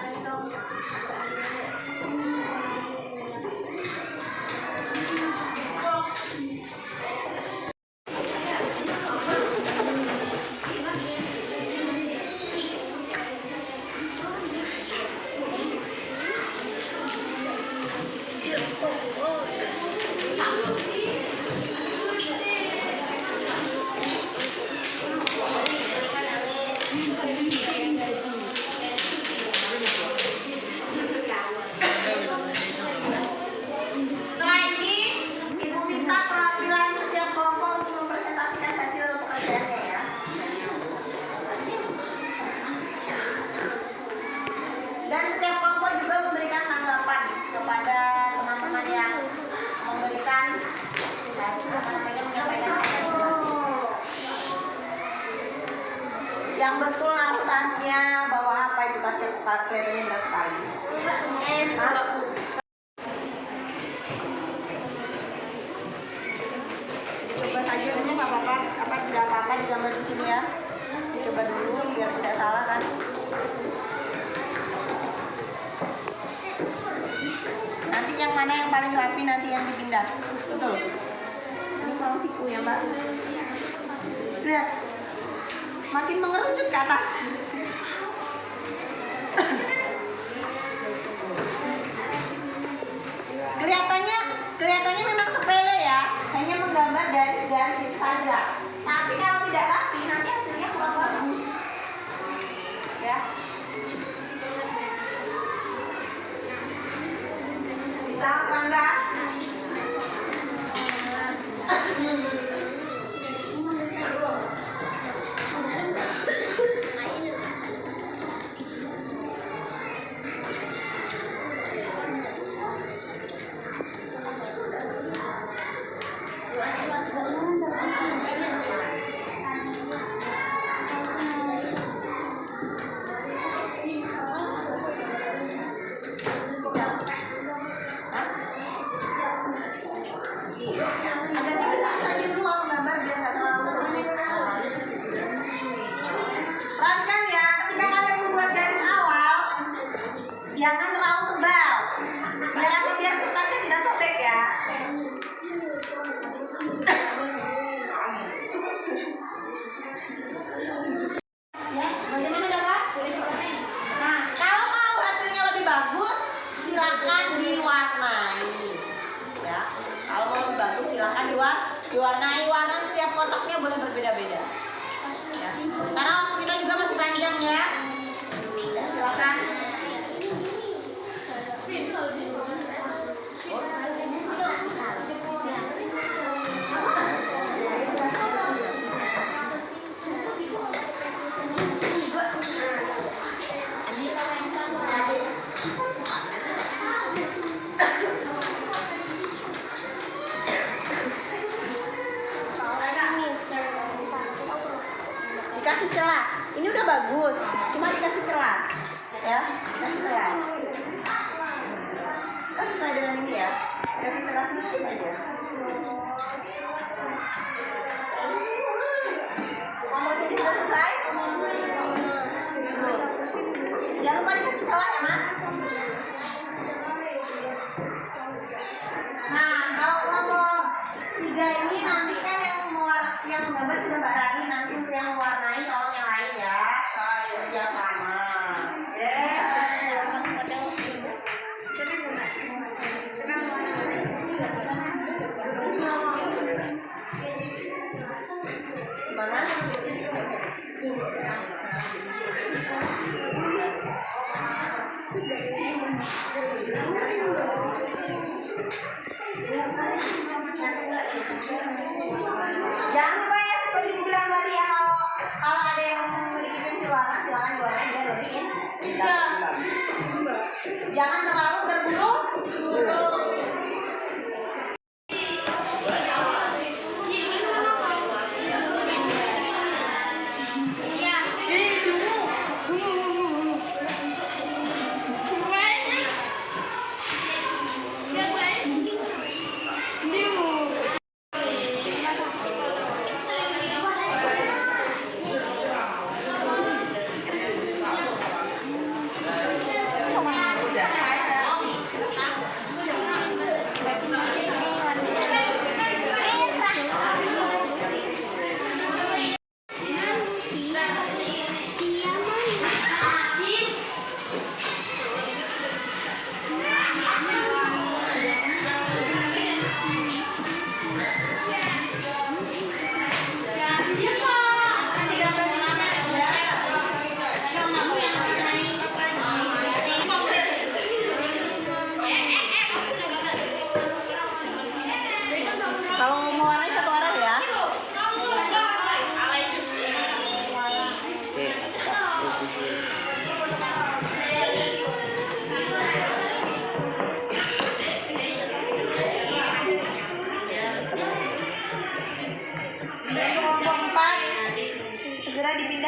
Setelah ini, Ibu minta perwakilan setiap kelompok untuk mempresentasikan hasil pekerjaannya ya. Dan setiap kelompok juga memberikan tanggapan kepada teman-teman yang memberikan hasil menyampaikan hasil. Yang betul naruh tasnya, bawa apa itu tasnya kelihatannya berat sekali. Coba saja dulu Pak Bapak, apa tidak apa-apa digambar di sini ya. Dicoba dulu biar tidak salah kan. Nanti yang mana yang paling rapi nanti yang dipindah. Betul. Ini kurang siku ya Mbak. Lihat. Makin mengerucut ke atas. Kelihatannya memang sepele ya, hanya menggambar garis-garis itu saja. Tapi kalau tidak rapi nanti hasilnya kurang bagus. Ya. Bisa Mas Rangga? Jangan terlalu tebal. Biar apa? Biar kertasnya tidak sobek ya. Ya, bagaimana dah Pak? Nah, kalau mau hasilnya lebih bagus, silakan diwarnai. Ya, kalau mau lebih bagus silakan diwarnai. Warna setiap kotaknya boleh berbeda-beda. Ya. Karena waktu kita juga masih panjang ya. Ya, silakan. Dikasih celah. Ini udah bagus, cuma dikasih celah. Ya, dikasih celah. Kita sesuai dengan ini ya. Dikasih celah sedikit aja. Komposisi sudah selesai? Belum. Jangan lupa dikasih celah ya Mas.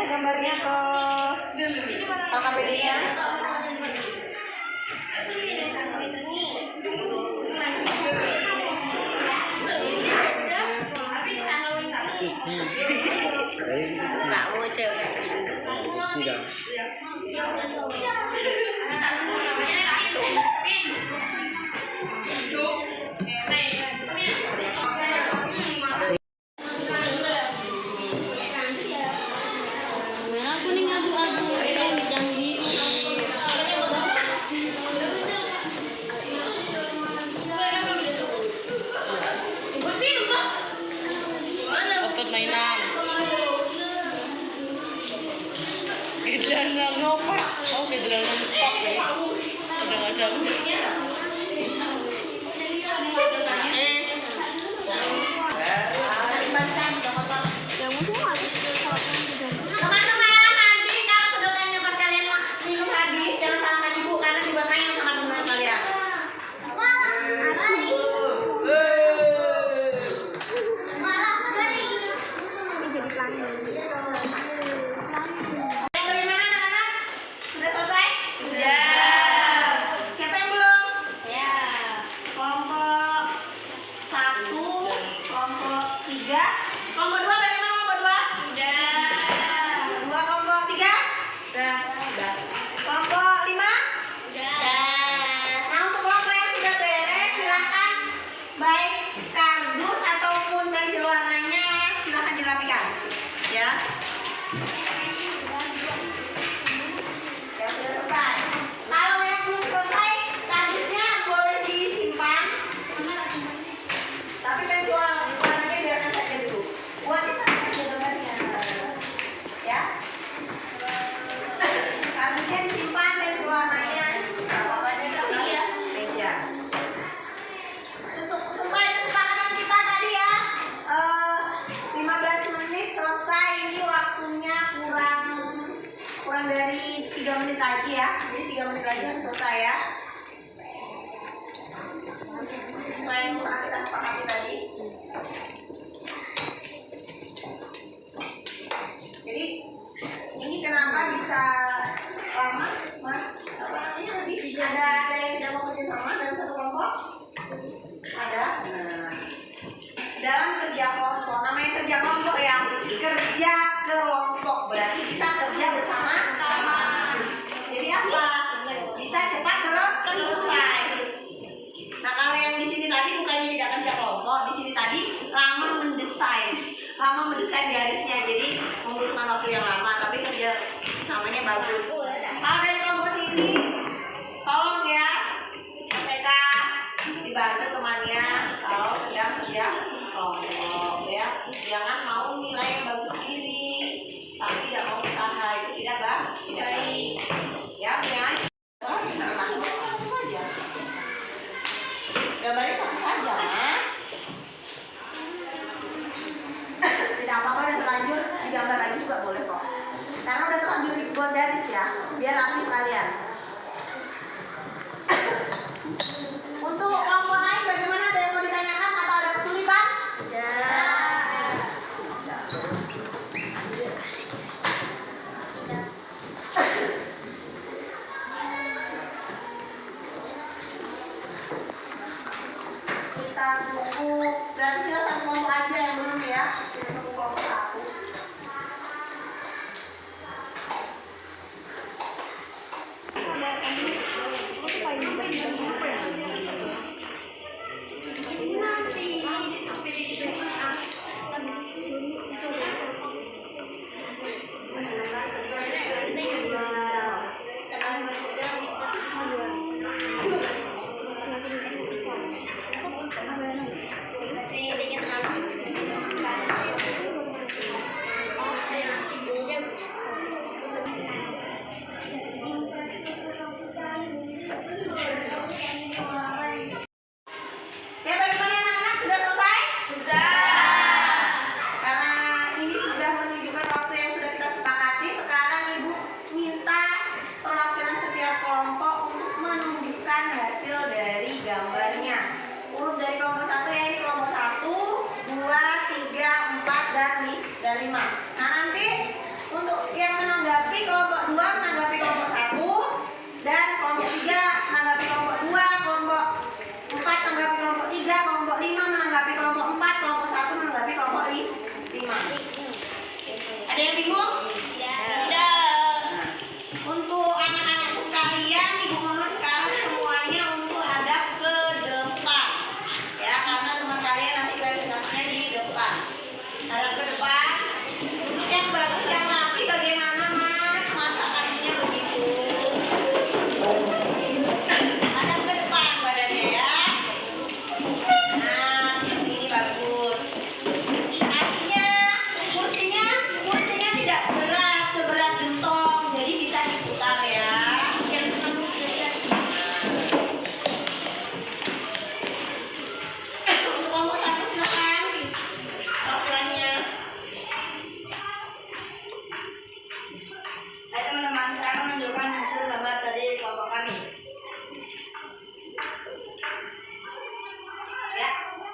gambarnya ke KKPD-nya. Kamu cewek. Aku nih ngadu-ngadu yang janji. Dapat mainan. Gidlangan ngopak. Oh, gidlangan pak ya. Kadang-kadang. Teman-teman, nanti kalau sedotannya pas kalian minum habis, jangan salahkan ibu karena dibuat main sama teman-teman kalian. Yang bagaimana anak-anak? Sudah selesai? Sudah. Siapa yang belum? Ya. Kelompok 1, kelompok 3, kelompok 2 bagaimana kelompok 2? Kelompok 3? Sudah. Kelompok 5? Nah, untuk kelompok yang sudah beres, silahkan baik kardus ataupun pensil warnanya silahkan dirapikan, ya. Yang sudah selesai. Kalau yang belum selesai, kardusnya boleh disimpan. Tapi pensil warnanya biarkan saja dulu. Buatnya sama saja gambarnya, ya. Kardusnya disimpan, pensil warnanya apa-apanya di meja. Sesuai kesepakatan kita tadi ya, 15 menit selesai. Ini waktunya kurang dari 3 menit lagi ya. Jadi 3 menit lagi harus selesai ya. Sesuai yang pernah kita sepakati tadi. Jadi ini kenapa bisa lama, Mas? Apa namanya tadi? Ada yang tidak mau kerja sama dalam satu kelompok? Ada. Nah, dalam kerja kelompok, namanya kerja kelompok ya, kerja kelompok berarti bisa kerja bersama. Jadi apa? Bisa cepat selesai. Nah, kalau yang di sini tadi bukannya tidak kerja kelompok, di sini tadi lama mendesain garisnya, jadi membutuhkan waktu yang lama, tapi kerja samanya bagus. Kalau dari kelompok sini, tolong ya, mereka dibantu temannya kalau sedang kerja kelompok ya. Jangan mau nilai yang bagus sendiri, tapi tidak mau usaha, itu tidak baik. Ya, satu saja. Gambarnya satu saja, Mas. Tidak apa-apa, udah terlanjur digambar lagi juga boleh kok. Karena udah terlanjur dibuat garis ya, biar rapi sekalian. Untuk kelompok lain bagaimana, ada yang mau ditanyakan atau ada kesulitan? Kita tunggu, berarti kita satu kelompok aja yang belum ya. Kita tunggu kelompok 1. Ya, bagaimana anak-anak? Sudah selesai? Sudah. Karena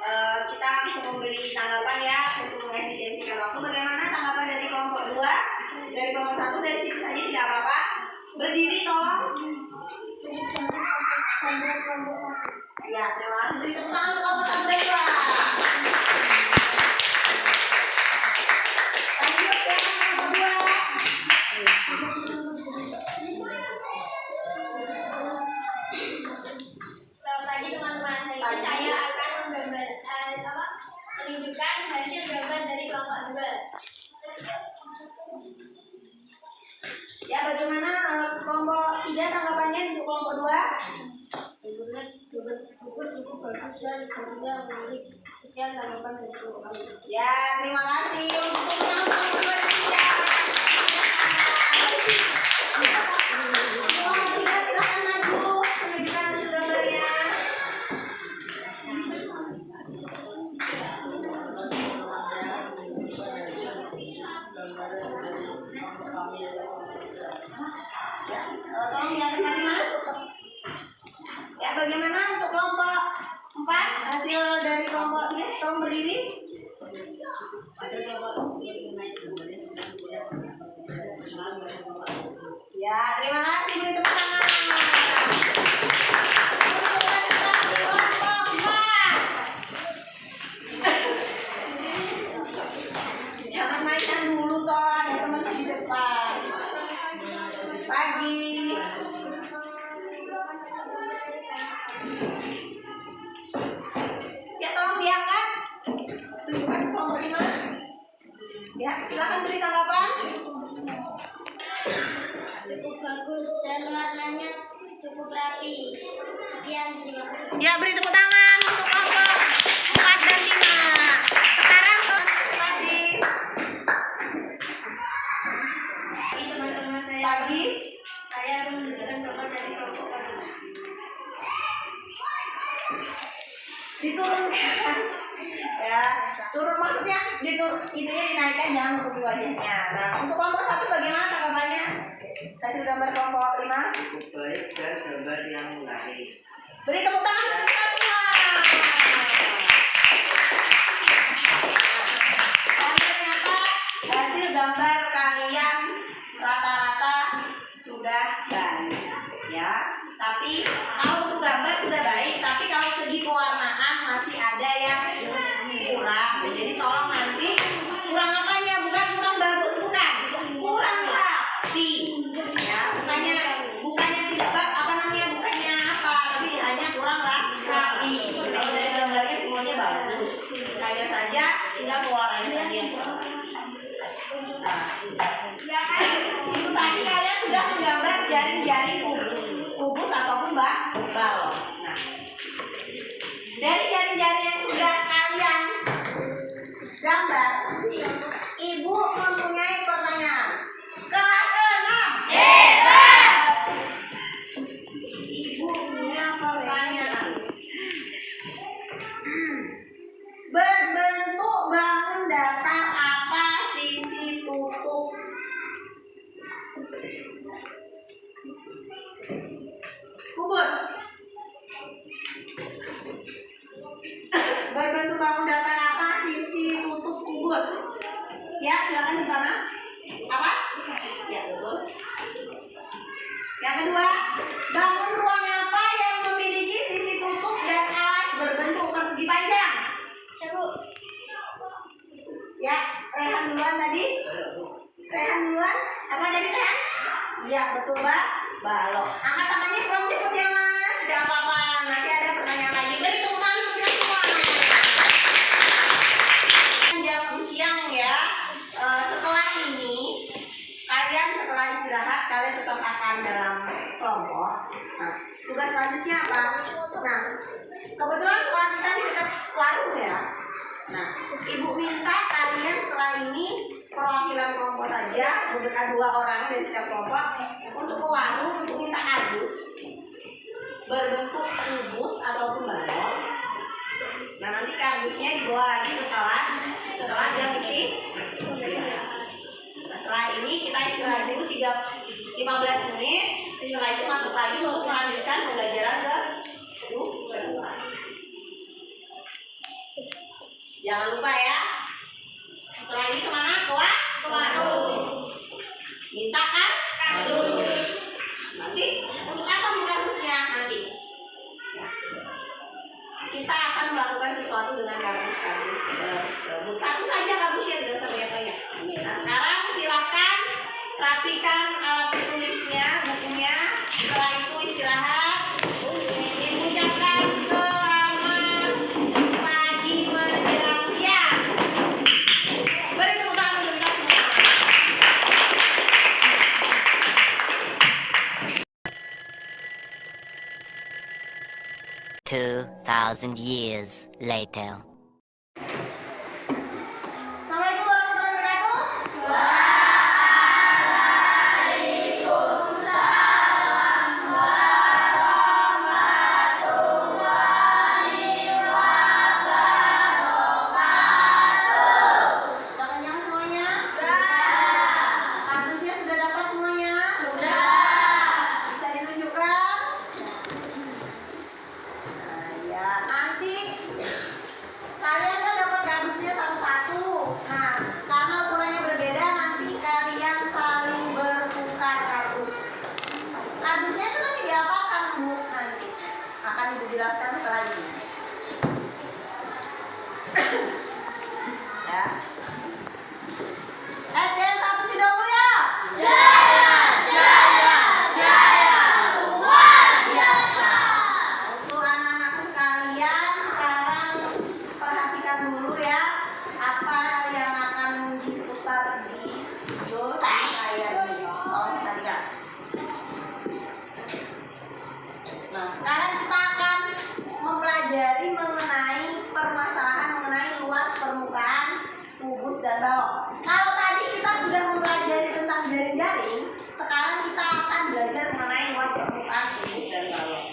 kita langsung memberi tanggapan ya untuk mengefisiensikan waktu. Bagaimana tanggapan dari kelompok 2, dari kelompok 1, dari situ saja tidak apa-apa. Berdiri tolong. Ya, terima kasih. Beri tepuk tangan untuk kelompok 1 dan 2. Lanjut ya, kelompok 2. Selamat pagi teman-teman. Hari ini saya akan menunjukkan hasil gambar dari kelompok 2. Ya, bagaimana kelompok 3 tanggapannya untuk kelompok 2? Internet cukup bagus dan hasilnya menarik. Sekian tanggapan dari kelompok 2. Ya, terima kasih untuk kelompok 2 dan 3. Kelompok 3 silakan maju menunjukkan hasil gambarnya. Ya, tolong diangkat lagi Mas. Ya, bagaimana untuk kelompok 4 hasil dari kelompok 3? Tolong berdiri. Ya, terima kasih. Beri tepuk tangan. Kelompok 4. Jangan mainan dulu toh, ada teman di depan. Pagi. Ya, tolong diangkat. Tunjukkan kelompok 5. Ya, silakan beri tanggapan. Cukup bagus dan warnanya cukup rapi. Sekian, terima kasih. Ya, beri tepuk tangan untuk kelompok 4 dan 5. Sekarang terima kasih. Ini teman-teman saya. Pagi. Saya akan menunjukkan gambar dari kelompok 4. Diturunkan. Ya, turun maksudnya itunya dinaikkan, jangan menutupi wajahnya. Nah, untuk kelompok 1 bagaimana tanggapannya? Hasil gambar kelompok 5. Cukup baik dan gambar yang menarik. Beri tepuk tangan untuk kita semua. Dan ternyata hasil gambar kalian rata-rata sudah baik, ya. Tapi kalau untuk gambar sudah baik, tapi kalau segi pewarnaan masih ada yang kurang. Jadi tolong nanti kurang apanya? Bukan kurang bagus, bukan. Kurang rapi. Ya, bukannya tidak bukannya apa, tapi hanya kurang rapi. Kalau dari gambarnya semuanya bagus. Hanya saja tinggal pewarnaannya saja yang kurang. Nah, itu tadi kalian sudah menggambar jaring-jaring kubus ataupun balon. Nah, dari jaring-jaring yang sudah kalian gambar, Ibu mempunyai pertanyaan. Kelas 6. Hebat. Ibu punya pertanyaan. Berbentuk bangun datar apa sisi tutup? Kubus. Berbentuk bangun datar apa sisi tutup kubus? Ya, silakan Sivana. Apa? Ya, betul. Yang kedua, bangun ruang apa yang memiliki sisi tutup dan alas berbentuk persegi panjang? Seru. Ya, Rehan duluan tadi. Rehan duluan. Apa tadi Rehan? Iya, betul Mbak. Balok. Angkat tangannya kurang cepet ya Mas. Tidak apa-apa. Nanti ada pertanyaan lagi. Beri tepuk tangan untuk kita semua. Jam siang ya. Setelah ini kalian setelah istirahat kalian tetap akan dalam kelompok. Nah, tugas selanjutnya apa? Nah, kebetulan sekolah kita di dekat warung ya. Nah, Ibu minta kalian setelah ini perwakilan kelompok saja, ada 2 orang dari setiap kelompok untuk ke warung untuk minta kardus berbentuk kubus ataupun balon. Nah, nanti kardusnya dibawa lagi ke kelas setelah jam istirahat. Nah, setelah ini kita istirahat dulu 15 menit. Setelah itu masuk lagi untuk melanjutkan pembelajaran kedua. Jangan lupa ya. Setelah ini kemana? Ke warung. Minta kan? Kardus. Nanti untuk apa minta kardusnya? Nanti ya. Kita akan melakukan sesuatu dengan kardus-kardus tersebut. Satu saja kardusnya, tidak usah banyak-banyak. Nah sekarang silahkan rapikan alat tulisnya, bukunya. Setelah itu istirahat. Diucapkan selamat pagi menjelang siang. Beri tepuk tangan untuk kita semua. 2,000 years later. Assalamualaikum warahmatullahi wabarakatuh. Sudah kenyang semuanya? Kardusnya sudah dapat semuanya? Bisa ditunjukkan? Nah, ya, nanti kalian kan dapat kardusnya satu-satu. Nah, karena ukurannya berbeda, nanti kalian saling bertukar kardus. Kardusnya itu nanti diapakan, Bu? Nanti akan Ibu jelaskan setelah ini. Ya. SDN 1 Sidomulya. Untuk anak-anakku sekalian, sekarang perhatikan dulu ya apa yang akan diputar di video saya ini. Tolong perhatikan. Nah, sekarang kita akan mempelajari mengenai permasalahan mengenai luas permukaan kubus dan balok. Kalau tadi kita sudah mempelajari tentang jaring-jaring, sekarang kita akan belajar mengenai luas permukaan kubus dan balok.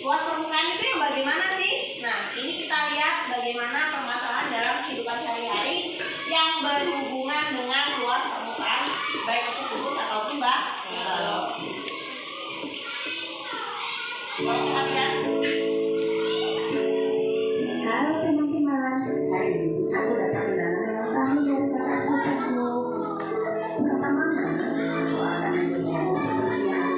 Luas permukaan itu yang bagaimana sih? Nah, ini kita lihat bagaimana permasalahan dalam kehidupan sehari-hari yang berhubungan dengan luas permukaan, baik itu kubus ataupun balok. Tolong perhatikan. Halo teman-teman, hari ini aku dapat undangan ulang tahun dari kakak sepupuku. Pertama-tama, aku akan menjadi seperti yang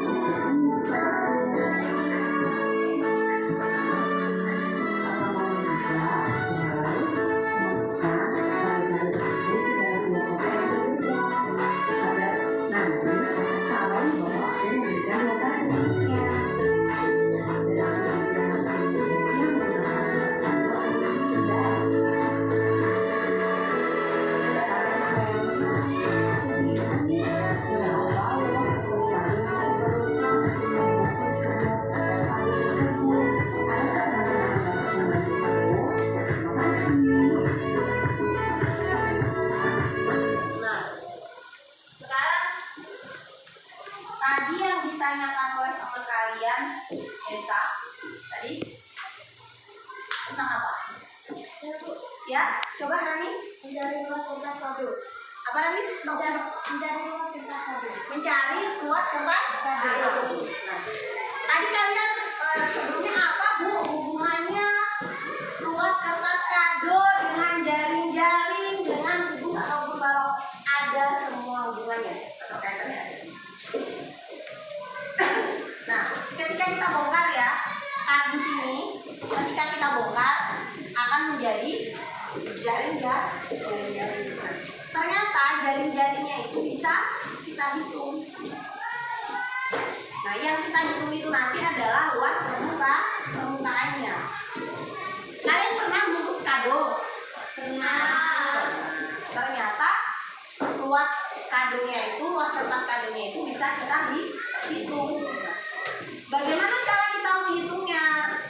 Nah, sekarang tadi yang ditanyakan oleh teman kalian, Esa, tadi tentang apa? Ya, coba Rani. Mencari luas kertas kado. Apa Rani? Mencari luas kertas kado. Mencari luas kertas kado. Nah, tadi kalian sebelumnya apa, Bu? Hubungannya luas kertas kado dengan jaring-jaring, dengan kubus ataupun balok. Ada semua hubungannya, keterkaitannya ada. Nah, ketika kita bongkar ya, kardus ini, ketika kita bongkar akan menjadi jaring-jaring. Ternyata jaring-jaringnya itu bisa kita hitung. Nah, yang kita hitung itu nanti adalah luas permukaannya. Kalian pernah bungkus kado? Pernah. Ternyata luas kadonya itu, luas kertas kadonya itu bisa kita hitung. Bagaimana cara kita menghitungnya?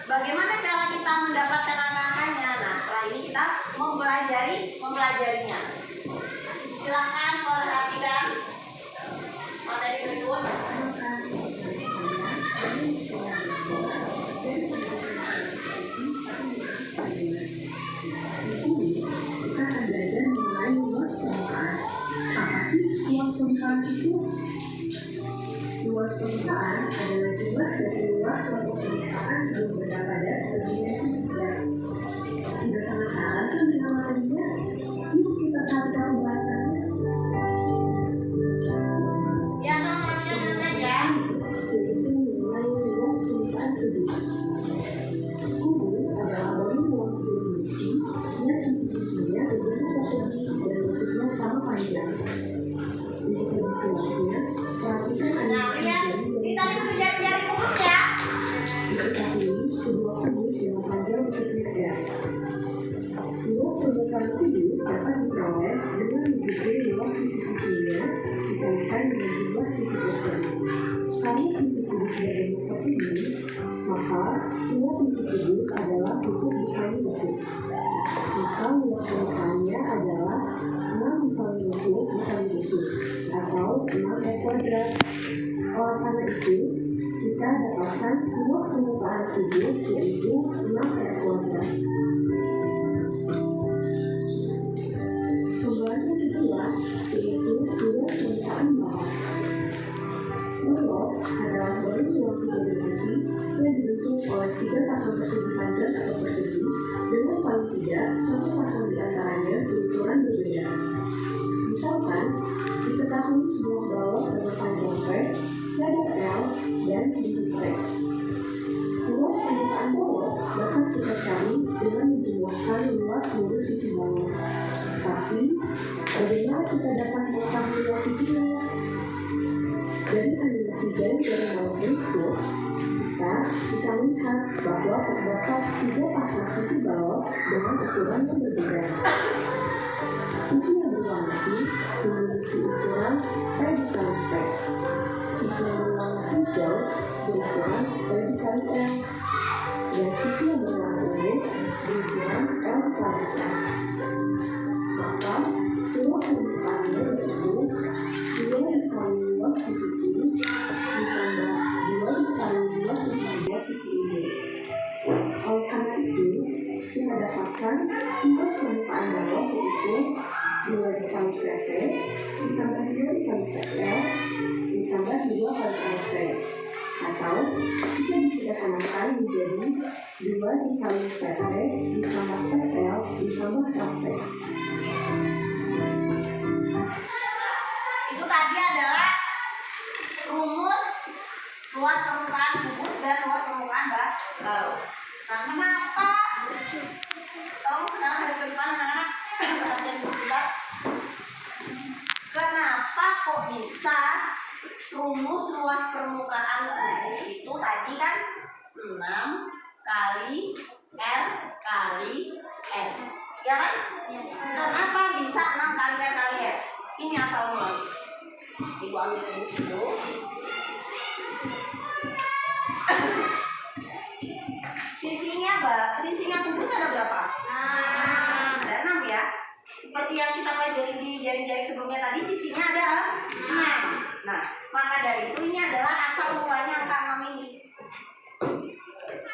Bagaimana cara kita mendapatkan angka-angkanya? Nah, setelah ini kita mempelajarinya. Silakan perhatikan materi berikut. nanti saya hanya bisa dari pendidikan matematika ini tahun 2019. Di sini kita akan belajar mengenai luas permukaan. Apa sih luas permukaan itu? Luas permukaan adalah jumlah dari luas suatu permukaan sebelum benda padat berdimensi 3. 3,1 penasaran kan dengan materinya? Yuk kita perhatikan pembahasannya. Ya, namanya ya. Yaitu mengenai luas permukaan kubus. Kubus adalah body ruang 3 dimensi yang sisi-sisinya berbentuk persegi dan maksudnya sama panjang. Untuk lebih jelasnya, perhatikan animasi Kita jari-jari bisa jari-jari kubus ya. Diketahui sebuah kubus dengan panjang maksudnya R. Luas permukaan kubus dapat diperoleh dengan menghitung luas sisi-sisinya dikalikan dengan jumlah sisi persegi. Kalau sisi kubus berbentuk persegi, maka luas sisi kubus adalah rusuk dikali rusuk. Maka luas permukaannya adalah 6 dikali rusuk dikali rusuk, atau 6R kuadrat. Oleh karena itu, kita dapatkan luas permukaan kubus yaitu 6R kuadrat. Pembahasan kedua yaitu luas permukaan balok. Balok adalah body ruang 3 dimensi yang dibentuk oleh 3 pasang persegi panjang atau persegi dengan paling tidak satu pasang di antaranya berukuran berbeda. Misalkan, diketahui sebuah balok dengan panjang P, lebar L, dan tinggi T. Luas permukaan balok dapat kita cari dengan menjumlahkan luas seluruh sisi balok. Tapi, bagaimana kita dapat mengetahui luas sisinya? Dari animasi jari-jari balok berikut, kita bisa melihat bahwa terdapat 3 pasang sisi balok dengan ukuran yang berbeda. Sisi yang berwarna pink memiliki ukuran P dikali T. Sisi yang berwarna hijau berukuran P dikali L. Dan sisi yang berwarna ungu berukuran L dikali T. Maka, luas permukaannya yaitu 2 dikali luas sisi pink ditambah 2 dikali luas sisi ungu. Oleh karena itu, kita dapatkan luas permukaan balok yaitu 2 dikali PT ditambah 2 dikali PL ditambah 2 kali LT, atau jika disederhanakan menjadi 2 dikali PT ditambah PL ditambah LT. Itu tadi adalah rumus luas permukaan kubus dan luas permukaan balok. Nah, kenapa? Tolong sekarang dari depan anak-anak perhatian sebentar. Kenapa kok bisa rumus luas permukaan kubus itu tadi kan 6 kali R kali R, ya kan? Kenapa bisa 6 kali R kali R? Ini asal mula. Ibu ambil rumus itu. Sisinya kubus ada berapa? Ada 6 ya. Seperti yang kita pelajari di jari-jari sebelumnya tadi, sisinya ada 6. Nah, maka dari itu ini adalah asal mulanya angka 6 ini.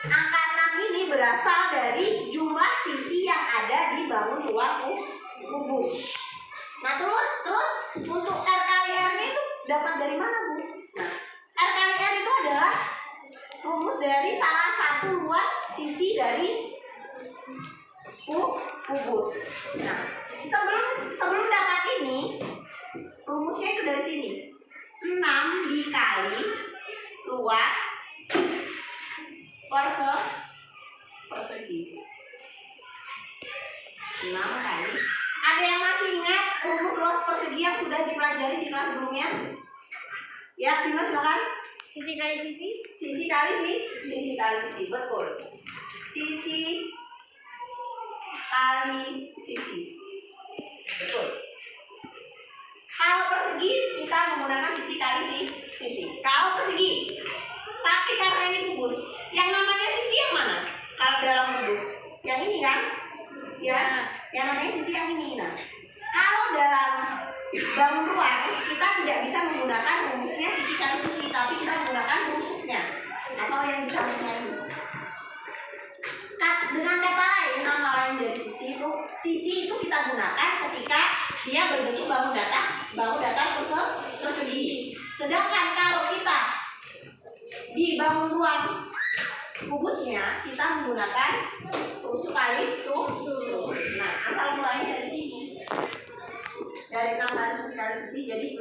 Angka 6 ini berasal dari jumlah sisi yang ada di bangun ruang kubus. Nah, terus untuk R kali R itu dapat dari mana, Bu? Nah, R kali R itu adalah rumus dari salah satu luas sisi dari kubus. Nah, sebelum dapat ini, rumusnya itu dari sini. 6 dikali luas persegi. 6 kali. Ada yang masih ingat rumus luas persegi yang sudah dipelajari di kelas sebelumnya? Ya, Vino silakan. Sisi kali sisi. Sisi kali sisi, betul. Sisi kali sisi, betul. Kalau persegi kita menggunakan sisi kali sisi. Kalau persegi, tapi karena ini kubus, yang namanya sisi yang mana? Kalau dalam kubus, yang ini kan? Ya, yang namanya sisi yang ini. Nah, kalau dalam bangun ruang kita tidak bisa menggunakan rumusnya sisi kali sisi, tapi kita menggunakan rusuknya atau yang di sampingnya ini. Dengan kata lain, nama lain dari sisi itu kita gunakan ketika dia berbentuk bahu datar persegi. Sedangkan kalau kita di bangun ruang kubusnya kita menggunakan rusuk kali rusuk.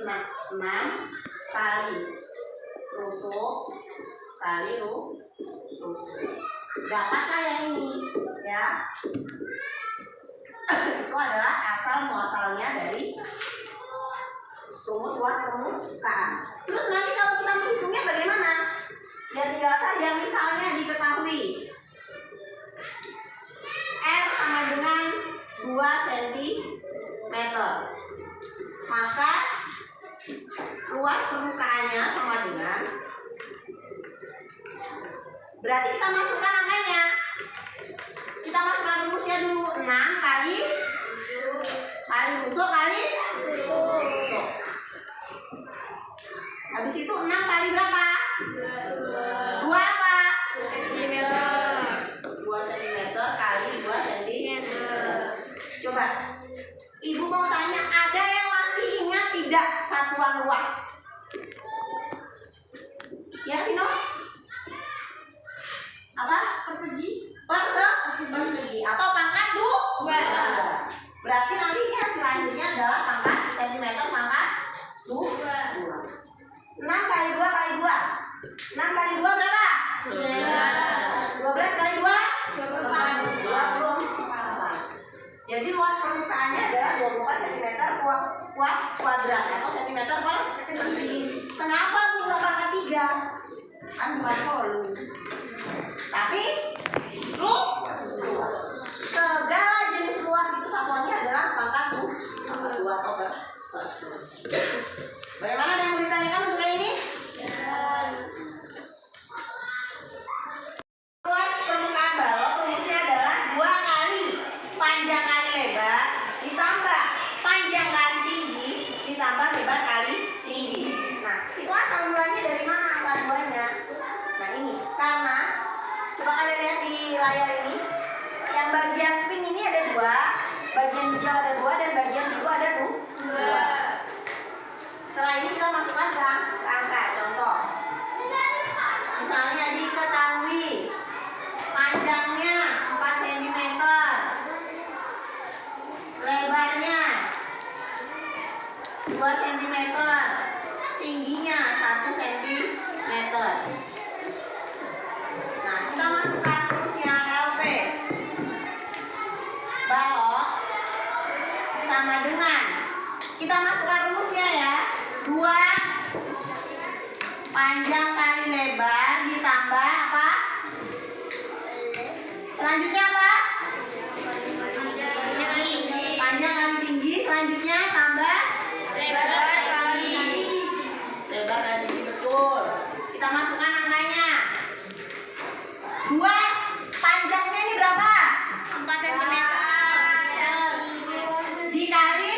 6 kali rusuk kali rusuk. Dapatlah yang ini ya. Itu adalah asal muasalnya dari rumus luas permukaan. Terus nanti kalau kita menghitungnya bagaimana? Ya tinggal saja misalnya diketahui R sama dengan 2 cm, maka luas permukaannya sama dengan, berarti kita masukkan angkanya. Kita masukkan rumusnya dulu, 6 kali rusuk kali rusuk. Habis itu 6 kali berapa? 2 apa? 2 cm kali 2 cm. Coba Ibu mau tanya, ada yang masih ingat tidak satuan luas? Ya Vino? Apa? Persegi atau pangkat 2. Berarti nanti ini hasil akhirnya adalah pangkat centimeter pangkat 2. 6 kali 2 kali 2. 6 kali 2 berapa? 12 kali 2? 24. Jadi luas permukaannya adalah 24 cm kuadrat atau cm persegi. Kenapa bukan pangkat 3? Kan bukan volume. Tapi luas. Segala jenis luas itu satuannya adalah pangkat 2 atau persegi. Bagaimana, ada yang mau ditanyakan untuk yang ini? Luas permukaan balok rumusnya adalah 2 kali panjang kali lebar ditambah panjang kali tinggi ditambah lebar kali tinggi. Nah, itu asal mulanya dari mana angka 2-nya? Nah ini, karena coba kalian lihat di layar ini, yang bagian pink ini ada 2, bagian hijau ada 2, dan bagian biru ada 2. Setelah ini kita masukkan ke angka. Contoh, misalnya diketahui panjangnya 4 cm, lebarnya 2 cm, tingginya 1 cm. Nah, kita masukkan rumusnya LP. Balok sama dengan, kita masukkan rumusnya ya, 2 panjang kali lebar ditambah apa? Selanjutnya apa? Panjang kali tinggi. Selanjutnya tambah lebar kali tinggi, betul. Kita masukkan angkanya. 2 panjangnya ini berapa? 4 cm. Dikali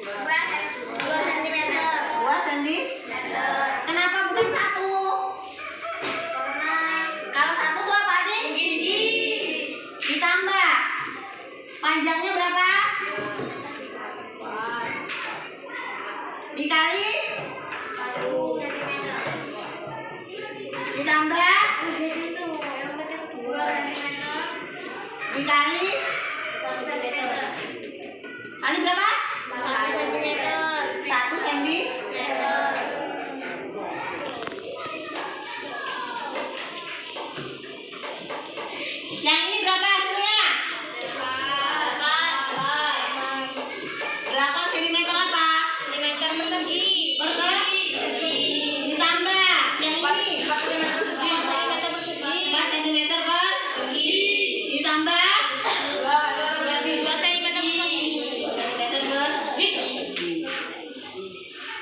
2 cm. 2 cm. Kenapa bukan 1? Kalau 1 tuh apa, Adik? Tinggi. Ditambah panjangnya berapa? Dikali 1 cm. ditambah dikali kali berapa? 1 cm. 1 cm. Yang ini berapa hasilnya? 8 cm apa? Persegi. Persegi. Ditambah yang ini 4 cm persegi. Ditambah 2 cm persegi.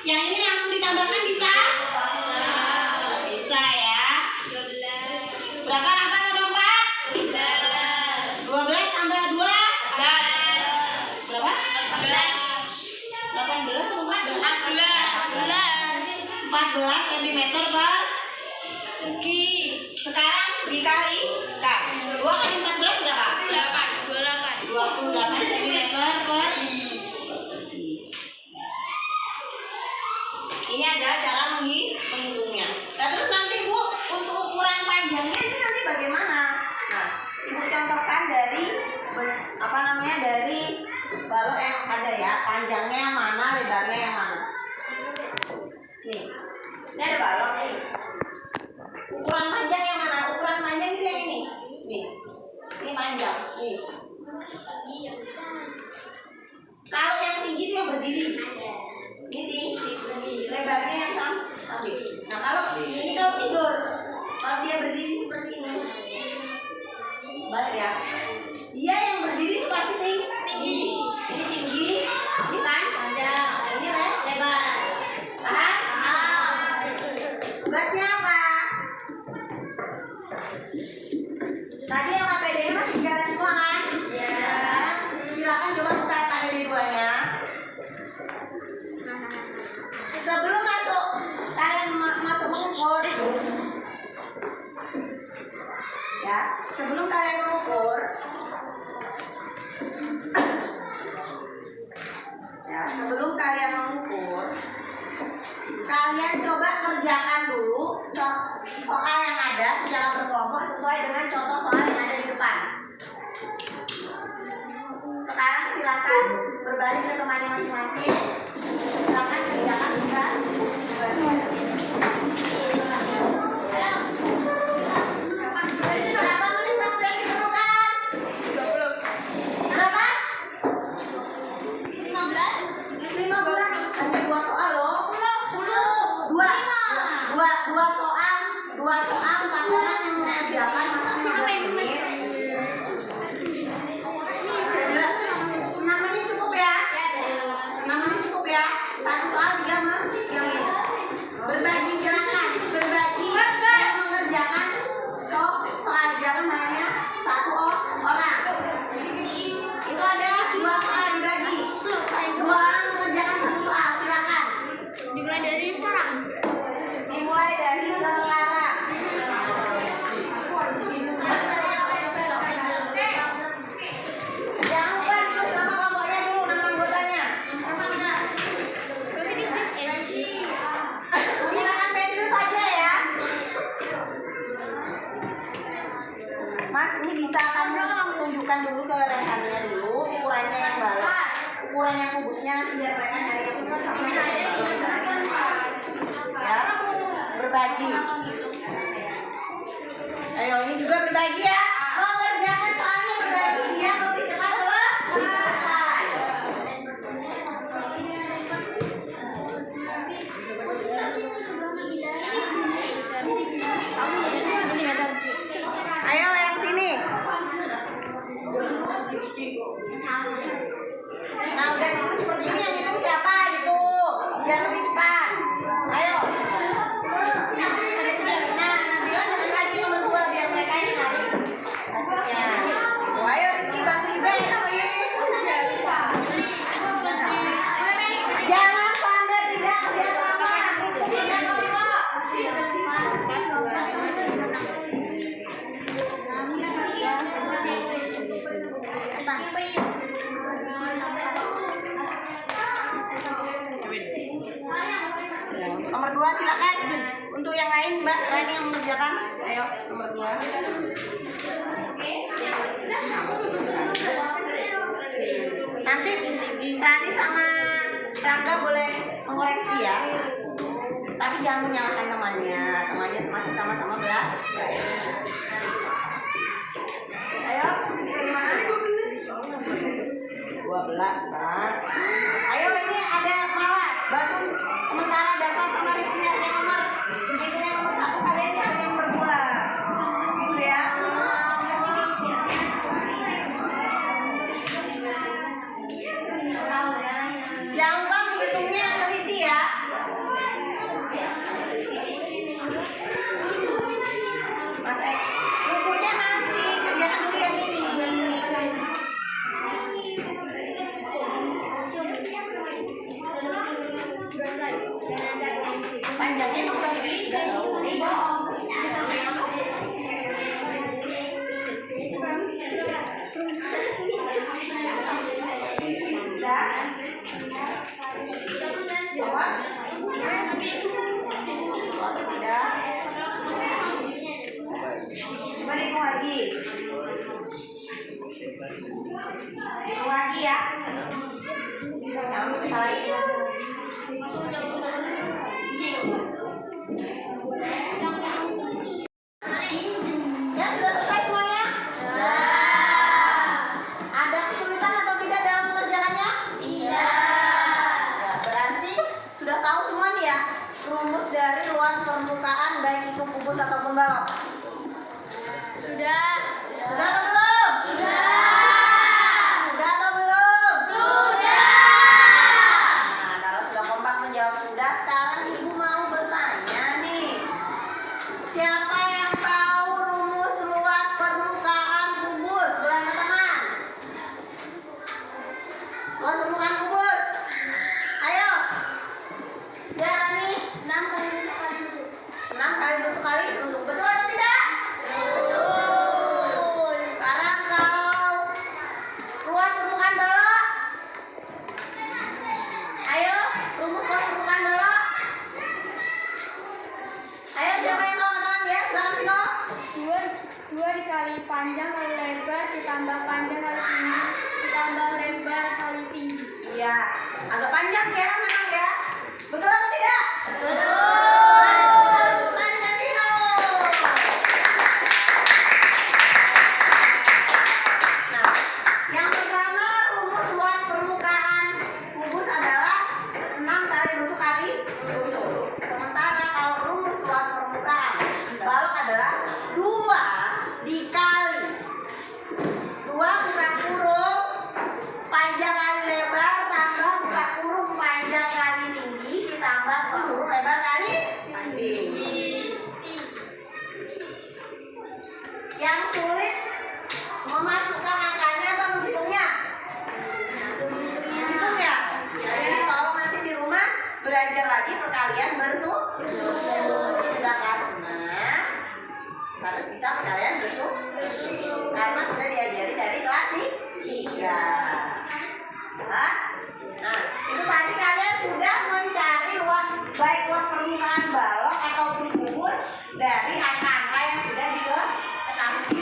Yang ini langsung ditambahkan bisa? Bisa ya. Berapa 8 tambah 4? 12 tambah 2? Berapa? 18 sama 14 cm persegi. Sekarang dikali kan 2 kali 14 berapa? 28 cm persegi. Ini adalah cara menghitungnya. Nah, terus nanti Bu, untuk ukuran panjangnya ini nanti bagaimana? Nah, Ibu contohkan dari dari balok yang ada ya, panjangnya yang mana, lebarnya yang mana. Ini ada balon nih. Ukuran panjang yang mana? Ukuran panjang itu yang ini. Nih. Ini panjang. Nih. Kalau yang tinggi itu yang berdiri. Ini tinggi. Lebarnya yang sama. Nah kalau ini kalau tidur, kalau dia berdiri seperti ini, balik ya. Dia yang berdiri itu pasti tinggi. Ini tinggi, ini panjang, ini lebar. Paham? Tugasnya apa? Tadi yang KPD-nya masih kelihatan semua kan? Nah, sekarang silakan coba buka KPD 2-nya. Sebelum kalian masuk mengukur, ya, sebelum kalian mengukur, kalian coba kerjakan dulu soal yang ada secara berkelompok sesuai dengan contoh soal yang ada di depan. Sekarang silakan berbalik ke temannya masing-masing. Silakan kerjakan tugasnya. Berapa menit waktu yang diperlukan? 20. Berapa? 15. Hanya 2 soal loh. 2 soal 4 orang yang mengerjakan masa 15 menit. 6 menit cukup ya? 6 menit cukup ya? 1 soal 3 menit. Berbagi silakan, berbagi dan mengerjakan soal jangan hanya 1 orang. Itu ada 2 soal dibagi. 2 orang mengerjakan 1 soal, silakan. Dimulai dari sekarang. Jangan lupa tulis nama kelompoknya dulu, nama anggotanya. Menggunakan pensil saja ya. Mas, ini bisa kamu tunjukkan dulu ke rekannya dulu ukurannya yang balok, ukuran yang kubusnya, nanti biar mereka nyari yang kubus sama yang balok. Ya, berbagi. Ayo, ini juga berbagi ya. Mengerjakan soalnya berbagi biar lebih cepat selesai. Ayo yang sini. Nah, udah ditulis seperti ini, yang itu siapa gitu? Biar lebih cepat. Ayo. Nah, Nabila nulis lagi nomor 2 biar mereka yang cari hasilnya. Tuh, ayo Rizky bantu juga ya Rizky. Jangan sampai tidak kerjasama. Tidak kelompok. Nomor 2 silakan. Untuk yang lain Mbak Rani yang mengerjakan. Ayo nomor 2. Nanti Rani sama Rangga boleh mengoreksi ya. Tapi jangan menyalahkan temannya. Temannya masih sama-sama belajar. Ayo, ini bagaimana? 12, Mas. Ayo ini ada Malah. Bantu sementara Dava sama Rifki nyari nomor. Itu yang nomor 1, kalian cari yang nomor 2. Gitu ya. Jangan lupa menghitungnya teliti ya. Mas ukurnya nanti kerjakan dulu yang ini. Panjangnya emang berapa? 3 tahu. Coba hitung lagi. Hitung lagi ya. Jangan salah hitung. Ya, sudah selesai semuanya? Ada kesulitan atau tidak dalam mengerjakannya? Ya, berarti sudah tahu semua nih ya rumus dari luas permukaan baik itu kubus ataupun balok. Sudah atau belum? Sudah atau belum? Nah, kalau sudah kompak menjawab sudah, sekarang ibu mau bertanya nih. Siapa yang tahu rumus luas permukaan kubus? Berangkat tangan. Luas permukaan kubus. Ayo. Ya, nih. 6 kali tusuk kali tusuk. Betul atau tidak? Sekarang kalau luas permukaan balok. Ayo, rumus luas permukaan balok. Ayo, siapa yang tahu angkat tangan ya? Silakan Vino. 2 dikali panjang kali lebar ditambah panjang kali tinggi ditambah lebar kali tinggi. Iya, agak panjang ya memang ya. Betul atau tidak? Nah, yang pertama rumus luas permukaan kubus adalah 6 kali rusuk kali rusuk. Sementara kalau rumus luas permukaan balok adalah 2 dikali 2 buka kurung panjang kali lebar tambah buka kurung panjang kali tinggi ditambah buka kurung lebar kali tinggi. Yang sulit memasukkan angkanya atau menghitungnya? Menghitung ya? Jadi tolong nanti di rumah belajar lagi perkalian bersusun. Sudah kelas 6 harus bisa perkalian bersusun karena sudah diajari dari kelas 3. Nah, itu tadi kalian sudah mencari luas baik luas permukaan balok ataupun kubus dari angka-angka yang sudah diketahui.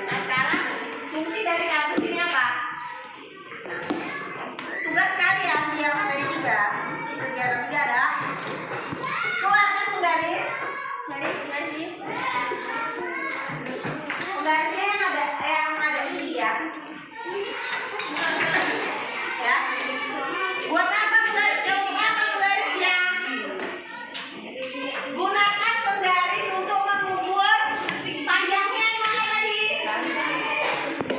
Nah, sekarang fungsi dari kartus ini apa? Nah, tugas kalian di halaman 3 di kegiatan 3 adalah keluarkan penggaris. Penggarisnya yang ada ini ya. Ya. Buat apa penggarisnya? Untuk apa penggarisnya? Gunakan penggaris untuk mengukur panjangnya yang mana tadi?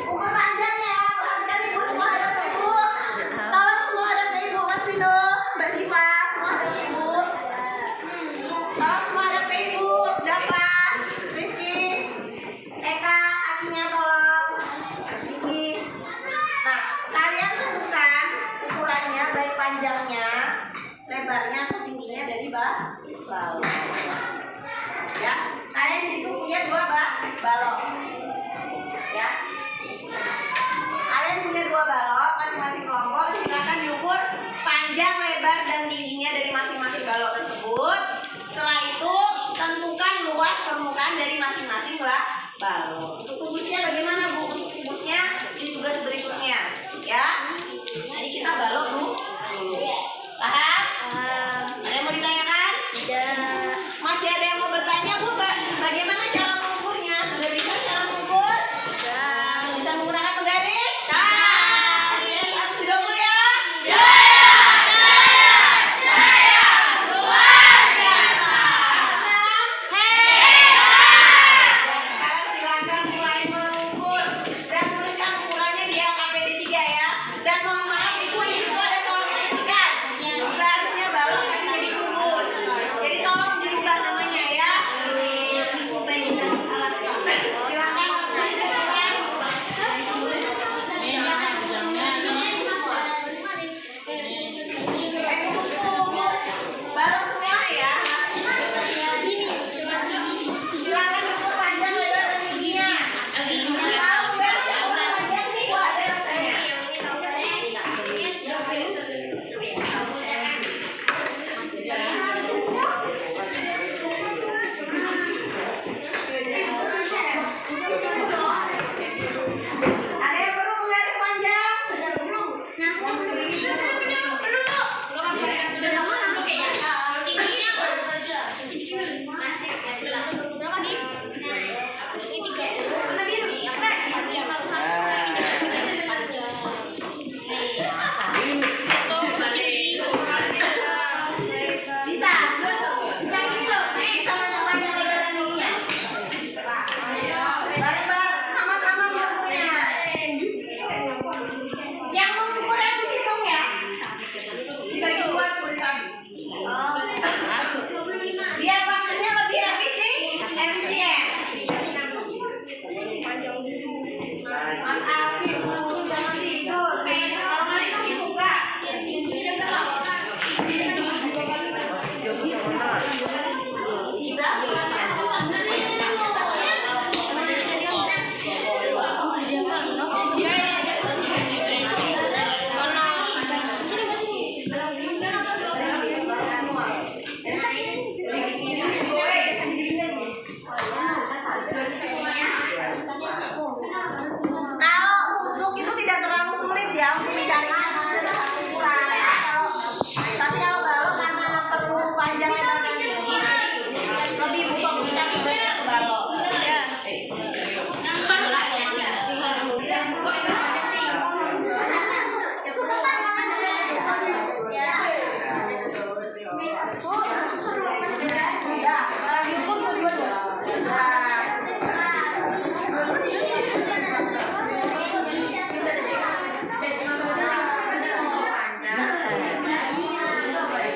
Ukur panjangnya. Perhatikan ibu, semua hadap ke ibu. Tolong semua hadap ke ibu, Mas Vino, Mbak Siva, semua hadap ke ibu. Tolong semua hadap ke ibu. Dapat, Rifki, Eka, kakinya tolong. Vicky. Nah, kalian tentukan ukurannya baik panjangnya, lebarnya atau tingginya dari balok. Ya, kalian di situ punya 2 balok. Ya. Kalian punya 2 balok masing-masing kelompok, silakan diukur panjang, lebar dan tingginya dari masing-masing balok tersebut. Setelah itu tentukan luas permukaan dari masing-masing balok. Untuk kubusnya bagaimana Bu? Untuk kubusnya di tugas berikutnya, ya. Jadi kita balok dulu. Paham? Ada yang mau ditanyakan? Masih ada yang mau bertanya Bu? Bagaimana cara mengukurnya? Sudah bisa cara mengukur? Bisa menggunakan penggaris? Kalian 120 ya? Sekarang silakan mulai mengukur. ya untuk mencarinya karena besar ukuran. Tapi kalau balok karena perlu panjang lebar dan tinggi, lebih fokuskan tugasnya ke balok.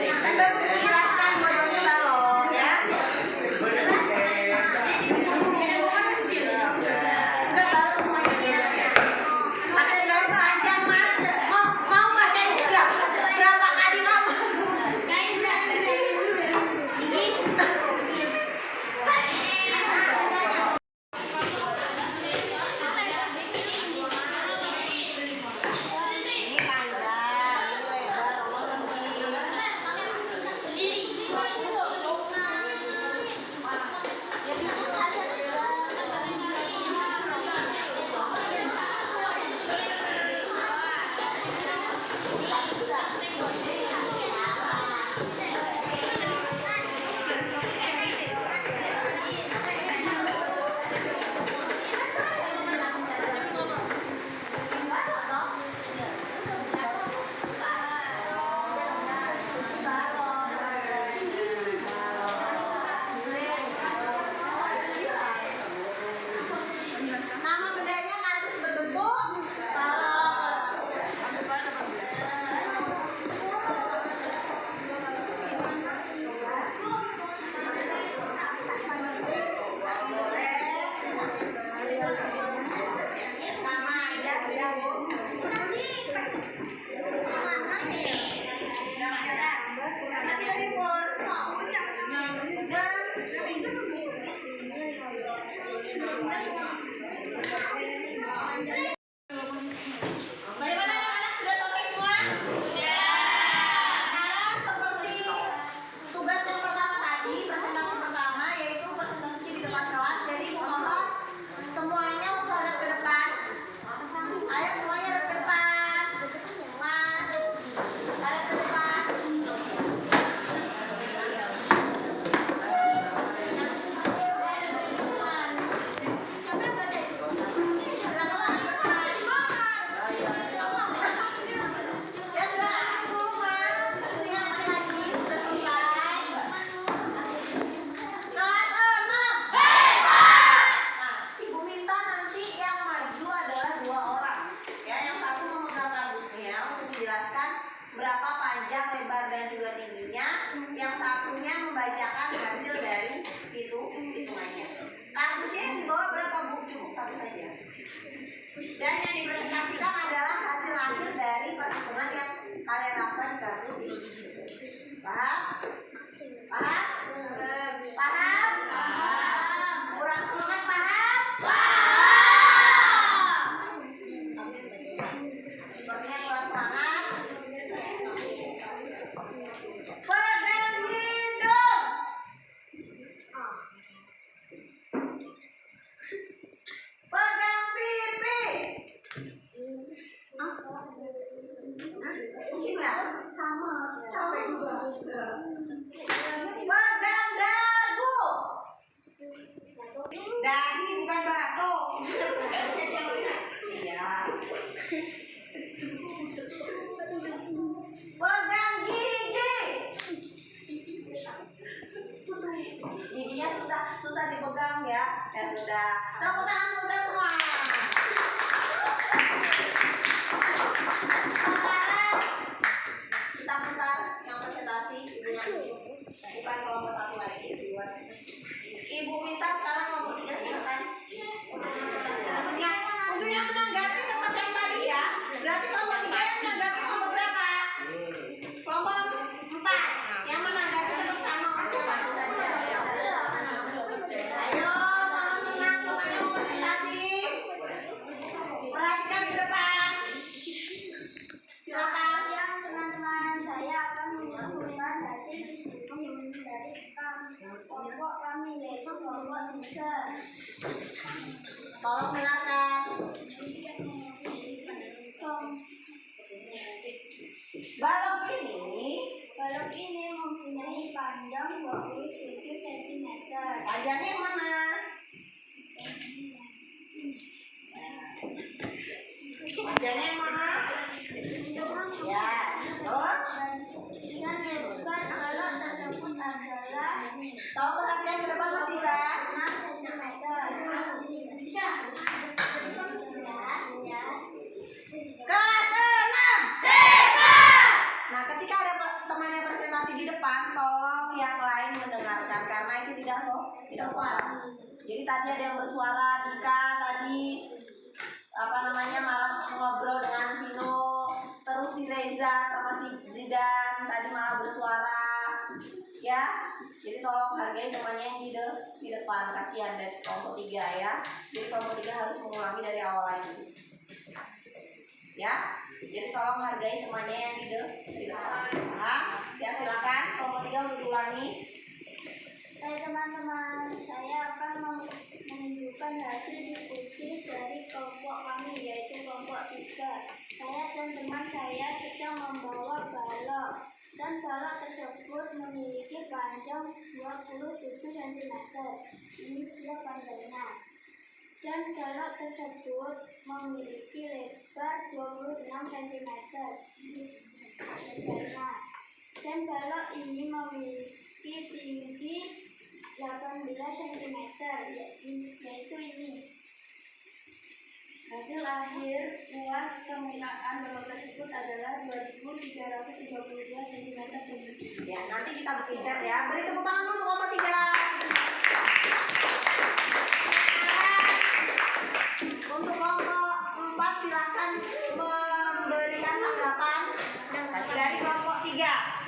Kan baru menjelaskan dua-duanya balok ya. Enggak balok semuanya beda. Pakai garis panjang mas. Mau pakai berapa kali lama? Ini panjang, ini lebar, nama bendanya kardus berbentuk balok. Sama aja sudah Bu. Karena dia libur. Bagaimana anak-anak sudah selesai semua? Sekarang seperti tugas yang pertama tadi, presentasi pertama yaitu presentasi di depan kelas. Jadi mohon semuanya untuk hadap ke depan. Ayo semuanya hadap ke depan. Mas, hadap ke depan. Silakan hadap ke depan. Ya silakan dulu mas. Diskusinya nanti lagi sudah selesai. Kelas 6. Nah, Ibu minta nanti yang maju adalah 2 orang. Ya, yang satu memegang kardusnya untuk menjelaskan berapa panjang, lebar dan juga tingginya. Yang satunya membacakan hasil dari hitungannya. Kardusnya yang dibawa berapa Bu? Cukup satu saja. Dan yang dipresentasikan adalah hasil akhir dari perhitungan yang kalian lakukan di kardus ini. Paham? Paham? Paham? Kurang semangat paham? Sepertinya kurang semangat. Pegang hidung. Pegang pipi. Pusing nggak? Sama, capek juga. Pegang dagu. Dahi bukan batuk. Iya. Pegang gigi. Giginya susah dipegang ya. Ya sudah. Tepuk tangan untuk semua. Sekarang kita putar yang presentasi ibunya tunjuk. Bukan kelompok 1 lagi, Ibu minta sekarang kelompok 3 silakan untuk presentasikan hasilnya. Untuk yang menanggapi tetap yang tadi ya. Berarti kelompok 3 yang menanggapi kelompok berapa? Kelompok 4. Yang menanggapi tetap sama untuk maju saja. Ayo, mohon tenang, temannya mau presentasi. Perhatikan ke depan. Silakan. Teman-teman, saya akan menyampaikan hasil diskusi dari kelompok kami yaitu kelompok 3. Tolong dengarkan. Balok ini mempunyai panjang 27 cm. Panjangnya yang mana? Panjangnya yang mana? Ya, terus? Dan lebar balok tersebut adalah Tahu perhatian ke depan Mas Dika? 6 cm. Kelas 6. Nah, ketika ada teman yang presentasi di depan, tolong yang lain mendengarkan karena itu tidak suara. Jadi tadi ada yang bersuara, Dika tadi malah ngobrol dengan Vino, terus si Reza sama si Zidan tadi malah bersuara. Ya. Jadi tolong hargai temannya yang di depan, kasihan dari kelompok 3 ya. Jadi kelompok 3 harus mengulangi dari awal lagi. Ya. Jadi tolong hargai temannya yang di depan. Paham? Ya, silakan kelompok 3 untuk diulangi. Teman-teman, saya akan menunjukkan hasil diskusi dari kelompok kami, yaitu kelompok 3. Saya dan teman saya sedang membawa balok, dan balok tersebut memiliki panjang 27 cm. Ini dia panjangnya. Dan balok tersebut memiliki lebar 26 cm. Lebarnya. Dan balok ini memiliki tinggi 18 cm, yaitu ini. Hasil akhir luas permukaan balok tersebut adalah 2332 cm persegi. Ya, nanti kita bergeser ya. Beri tepuk tangan dulu untuk kelompok 3. Untuk kelompok 4 silakan memberikan tanggapan dari kelompok 3.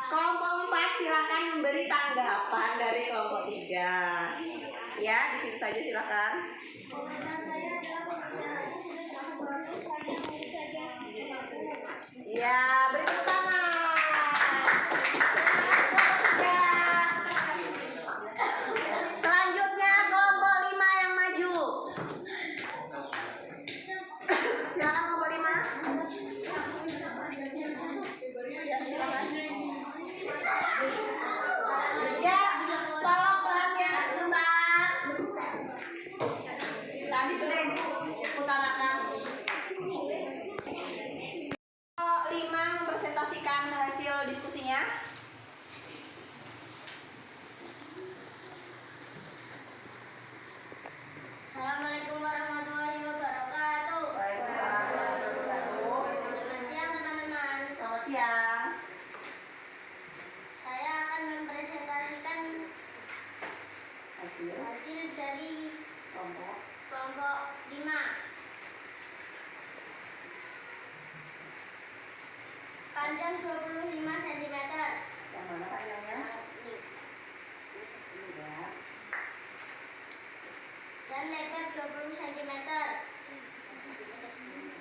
Kelompok 4 silakan memberi tanggapan dari kelompok 3. Ya, di situ saja silakan. Ya, beri tepuk tangan. Selanjutnya kelompok 5 yang maju. Silakan kelompok 5. Ya, tolong perhatian sebentar. Tadi sudah Ibu utarakan. 5 mempresentasikan hasil diskusinya. Assalamualaikum warahmatullahi wabarakatuh. Waalaikumsalam warahmatullahi wabarakatuh. Selamat siang teman-teman. Selamat siang. Saya akan mempresentasikan hasil dari kelompok 5. Panjang 25 cm. Yang mana panjangnya? Ini. Sini ke sini ya. Dan lebar 20 cm. Sini ke sini.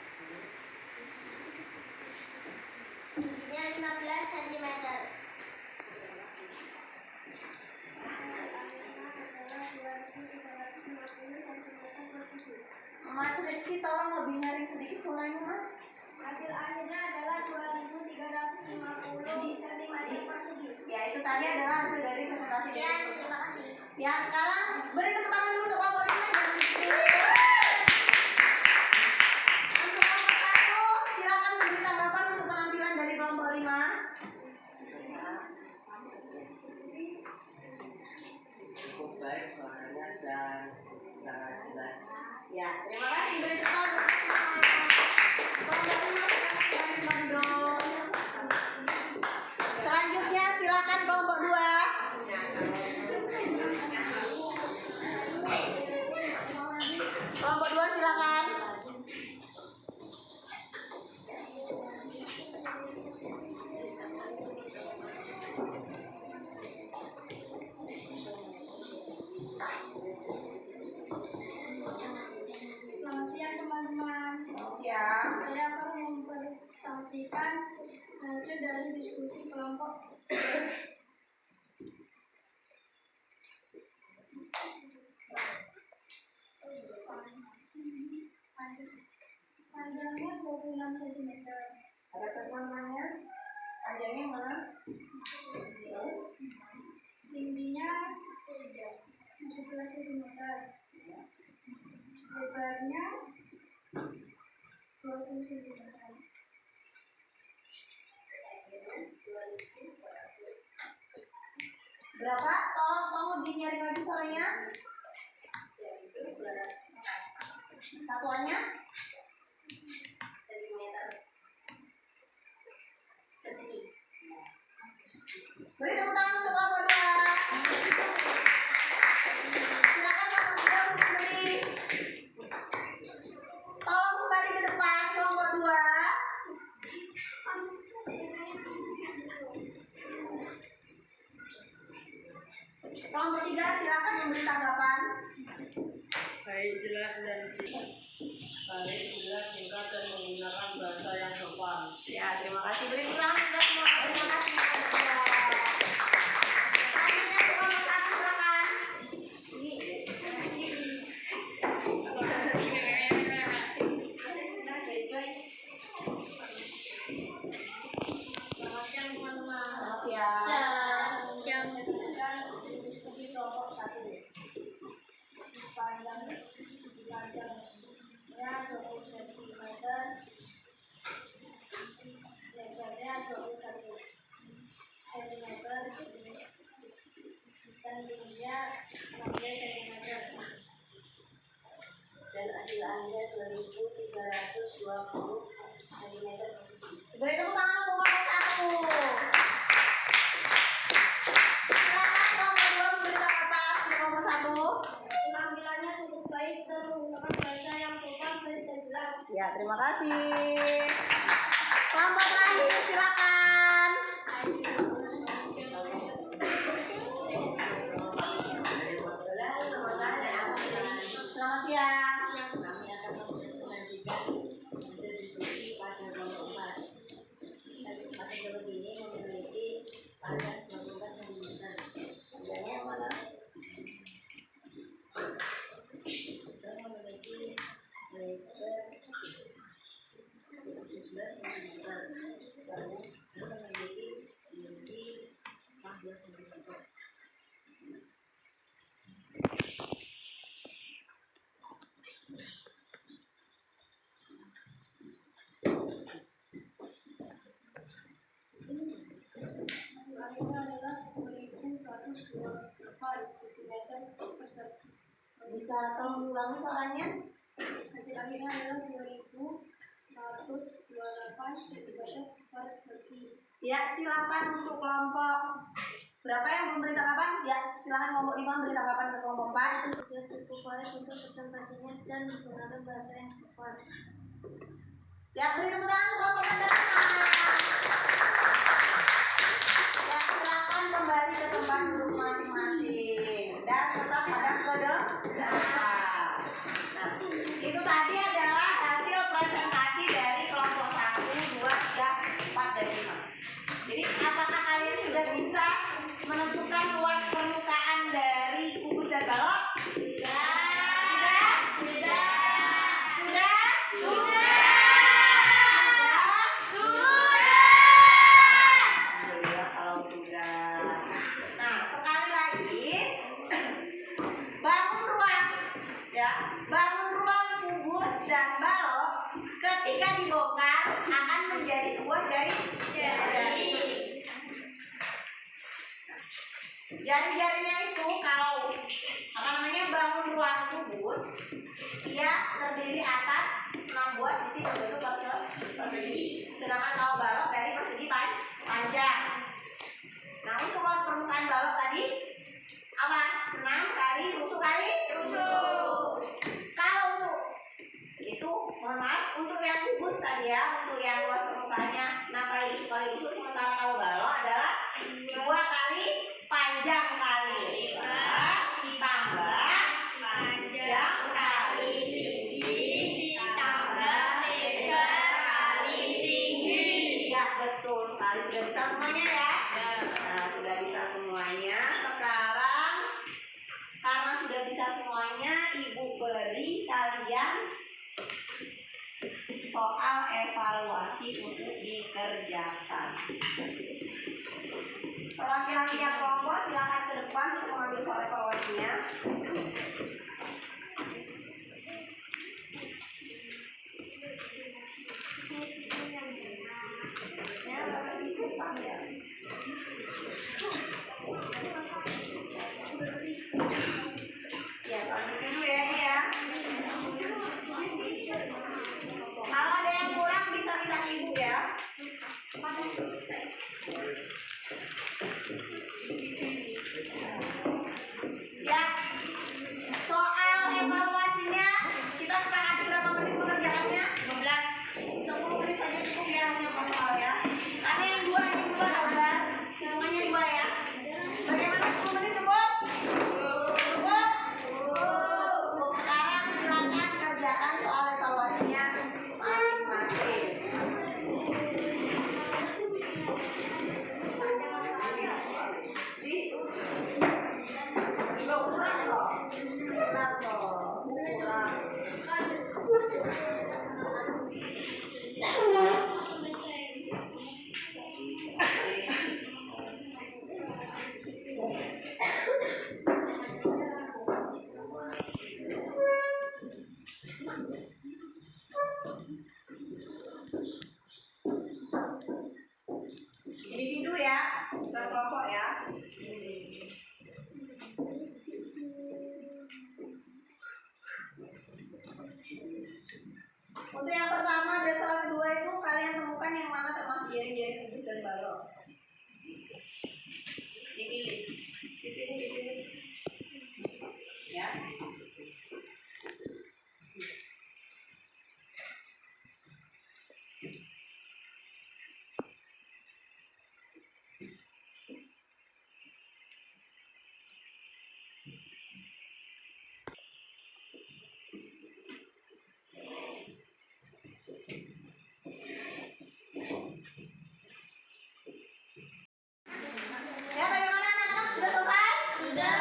Tingginya 15 cm. Mas Rizky tolong lebih nyaring sedikit suaranya Mas. Hasil akhirnya adalah 2350 cm persegi. Ya, itu tadi adalah hasil dari presentasi Ya, dari terima kasih. Ya, sekarang beri tepuk tangan dulu untuk kelompok 5. Untuk kelompok 1, silakan memberi tanggapan untuk penampilan dari kelompok 5. Cukup baik suaranya dan sangat jelas. Ya, terima kasih. Beri tepuk tangan. Kelompok 5 silakan Bandung. Selanjutnya silakan kelompok 2. Kelompok 2 silakan. Selamat siang teman-teman. Selamat siang. Saya akan mempresentasikan hasil dari diskusi kelompok. Panjangnya 26 cm. Ada pertamanya. Panjangnya mana? Terus Tingginya 17 cm. Lebarnya 20 cm. berapa? Tolong dinyaring lagi soalnya. Satuannya sentimeter persegi. Beri tepuk tangan untuk kelompok 2. Silakan kelompok 2 untuk beri. Tolong kembali ke depan kelompok 2. Kelompok 3 silakan memberi tanggapan. Baik, jelas dan singkat. Baik, jelas, singkat dan menggunakan bahasa yang sopan. Ya, terima kasih. Beri ulang sudah semua. Terima kasih. Selanjutnya untuk kelompok 1 silakan. Selamat siang teman-teman. Selamat siang. Yang saya tunjukkan diskusi kelompok 1. Panjangnya 20 cm, lebarnya 21 cm, dan tingginya 16 cm. Dan hasil akhirnya 2320 cm persegi. Beri tepuk tangan untuk kelompok 1. Silakan kelompok 2 memberi tanggapan untuk kelompok 1. Penampilannya cukup baik dan menggunakan bahasa yang sopan, baik dan jelas. Ya, terima kasih. Kelompok terakhir silakan. Selamat siang. Kami akan mempresentasikan hasil diskusi pada kelompok 4. Pada kelompok ini memiliki panjang 12 cm. Panjangnya yang mana? Dan memiliki lebar 17 cm. Dan memiliki tinggi 14 cm. Hasil akhirnya adalah 10.124 cm persegi. Bisa tolong ulangi soalnya? Hasil akhirnya adalah 2.128 cm persegi. Ya, silakan untuk kelompok berapa yang memberi tanggapan? Ya, silakan kelompok 5 memberi tanggapan ke kelompok 4. Sudah cukup baik untuk presentasinya dan menggunakan bahasa yang sopan. Ya, beri tepuk tangan kelompok pertama. Ya, silakan kembali ke tempat duduk masing-masing dan tetap pada kedepan. Nah, itu tadi adalah hasil presentasi dari kelompok 1, 2, 3, 4, dan 5. Jadi, apakah kalian sudah bisa menentukan luas permukaan dari kubus dan balok? Sudah? Alhamdulillah kalau sudah. Nah, sekali lagi bangun ruang, ya, bangun ruang kubus dan balok ketika dibongkar akan menjadi sebuah jari. Jari-jarinya itu kalau bangun ruang kubus, dia terdiri atas 6 buah sisi berbentuk persegi. Sedangkan kalau balok dari persegi panjang. Nah, untuk permukaan balok tadi apa? 6 kali rusuk kali rusuk. Kalau untuk itu, mohon maaf, untuk yang kubus tadi ya, untuk yang luas permukaannya 6 kali rusuk, sementara kalau balok adalah 2 kali panjang kali lebar tambah panjang kali tinggi ditambah lebar kali tinggi. Ya, betul sekali, sudah bisa semuanya ya. Nah, sudah bisa semuanya. Sekarang karena sudah bisa semuanya, Ibu beri kalian soal evaluasi untuk dikerjakan. Laki-laki yang kelompok silakan ke depan untuk mengambil soal evaluasinya. Ya, soal dulu ya ini ya. Kalau ada yang kurang bisa minta ibu ya. Ya, soal evaluasinya kita sepakati berapa menit mengerjakannya? 10 menit saja cukup ya, hanya per soal ya. Karena yang dua ini dua gambar, hitungannya 2 ya. Bagaimana 10 menit cukup? Cukup? Sekarang silakan kerjakan soal evaluasinya masing-masing. Loh, kurang loh. Kurang loh. Kurang. Individu ya, bukan kelompok ya. Untuk yang pertama dan soal kedua itu kalian temukan yang mana termasuk jaring-jaring kubus dan balok. Dipilih. Ya. Ya, bagaimana anak-anak? Sudah selesai? Sudah.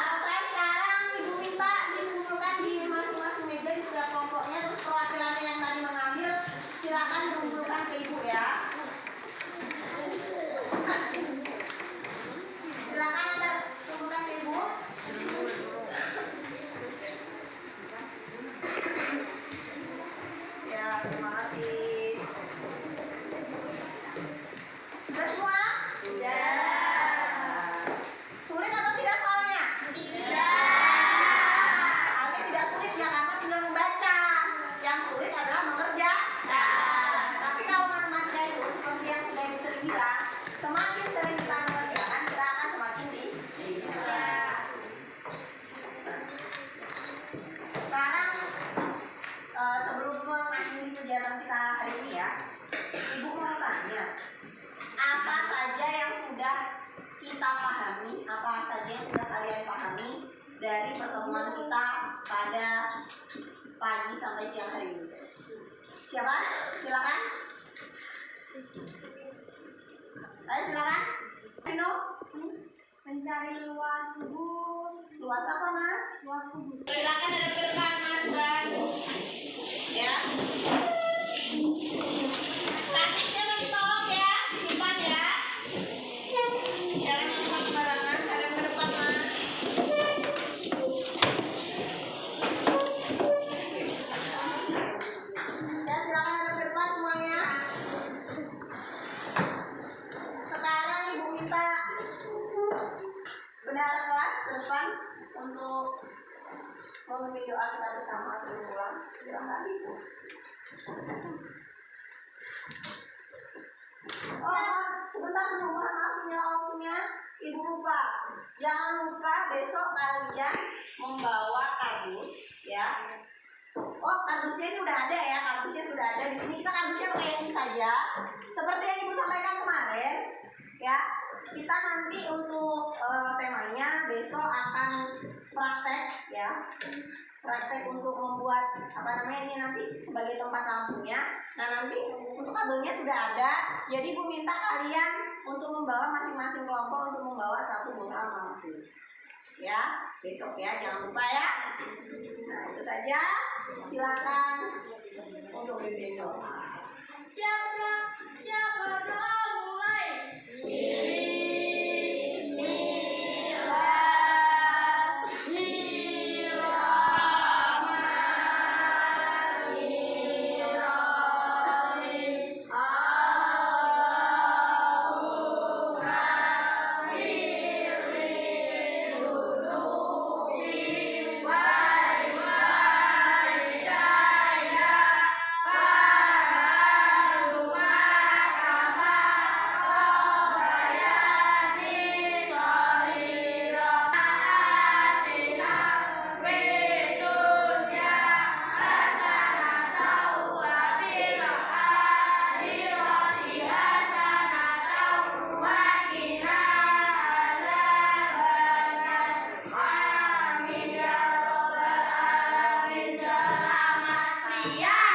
Selesai. Sekarang ibu minta dikumpulkan di masing-masing meja di setiap kelompoknya. Terus perwakilannya yang tadi mengambil silakan dikumpulkan ke ibu ya. Silakan antar kumpulkan ke ibu. Ya, terima kasih. Sudah semua? Sulit atau tidak soalnya? Soalnya tidak sulit ya karena tinggal membaca. Yang sulit adalah mengerjakan. Tapi kalau matematika itu seperti yang sudah ibu sering bilang, semakin sering kita mengerjakan, kita akan semakin bisa. Sekarang sebelum mengakhiri kegiatan kita hari ini ya, ibu mau tanya, apa saja yang sudah kita pahami, apa saja yang sudah kalian pahami dari pertemuan kita pada pagi sampai siang hari ini? Siapa? Silakan. Ayo silakan. Vino? Mencari luas kubus. Luas apa mas? Luas kubus. Silakan ada ke depan mas dan ya. Kasusnya nanti tolong ya, disimpan ya. Jangan simpan sembarangan, ada ke depan mas. Ya silakan ada ke depan semuanya. Sekarang ibu minta bendahara kelas ke depan untuk memimpin doa kita bersama sebelum pulang. Silakan ibu. Oh, sebentar dulu, mohon maaf menyala waktunya. Ibu lupa. Jangan lupa besok kalian membawa kardus ya. Oh, kardusnya ini udah ada ya, kardusnya sudah ada di sini. Kita kardusnya pakai ini saja. Seperti yang ibu sampaikan kemarin, ya. Kita nanti untuk temanya besok akan praktek ya. Praktek untuk membuat ini nanti sebagai tempat lampunya. Nah nanti untuk kabelnya sudah ada. Jadi ibu minta kalian untuk membawa masing-masing kelompok untuk membawa satu bohlam lampu. Ya besok ya, jangan lupa ya. Nah itu saja. Silakan kalian.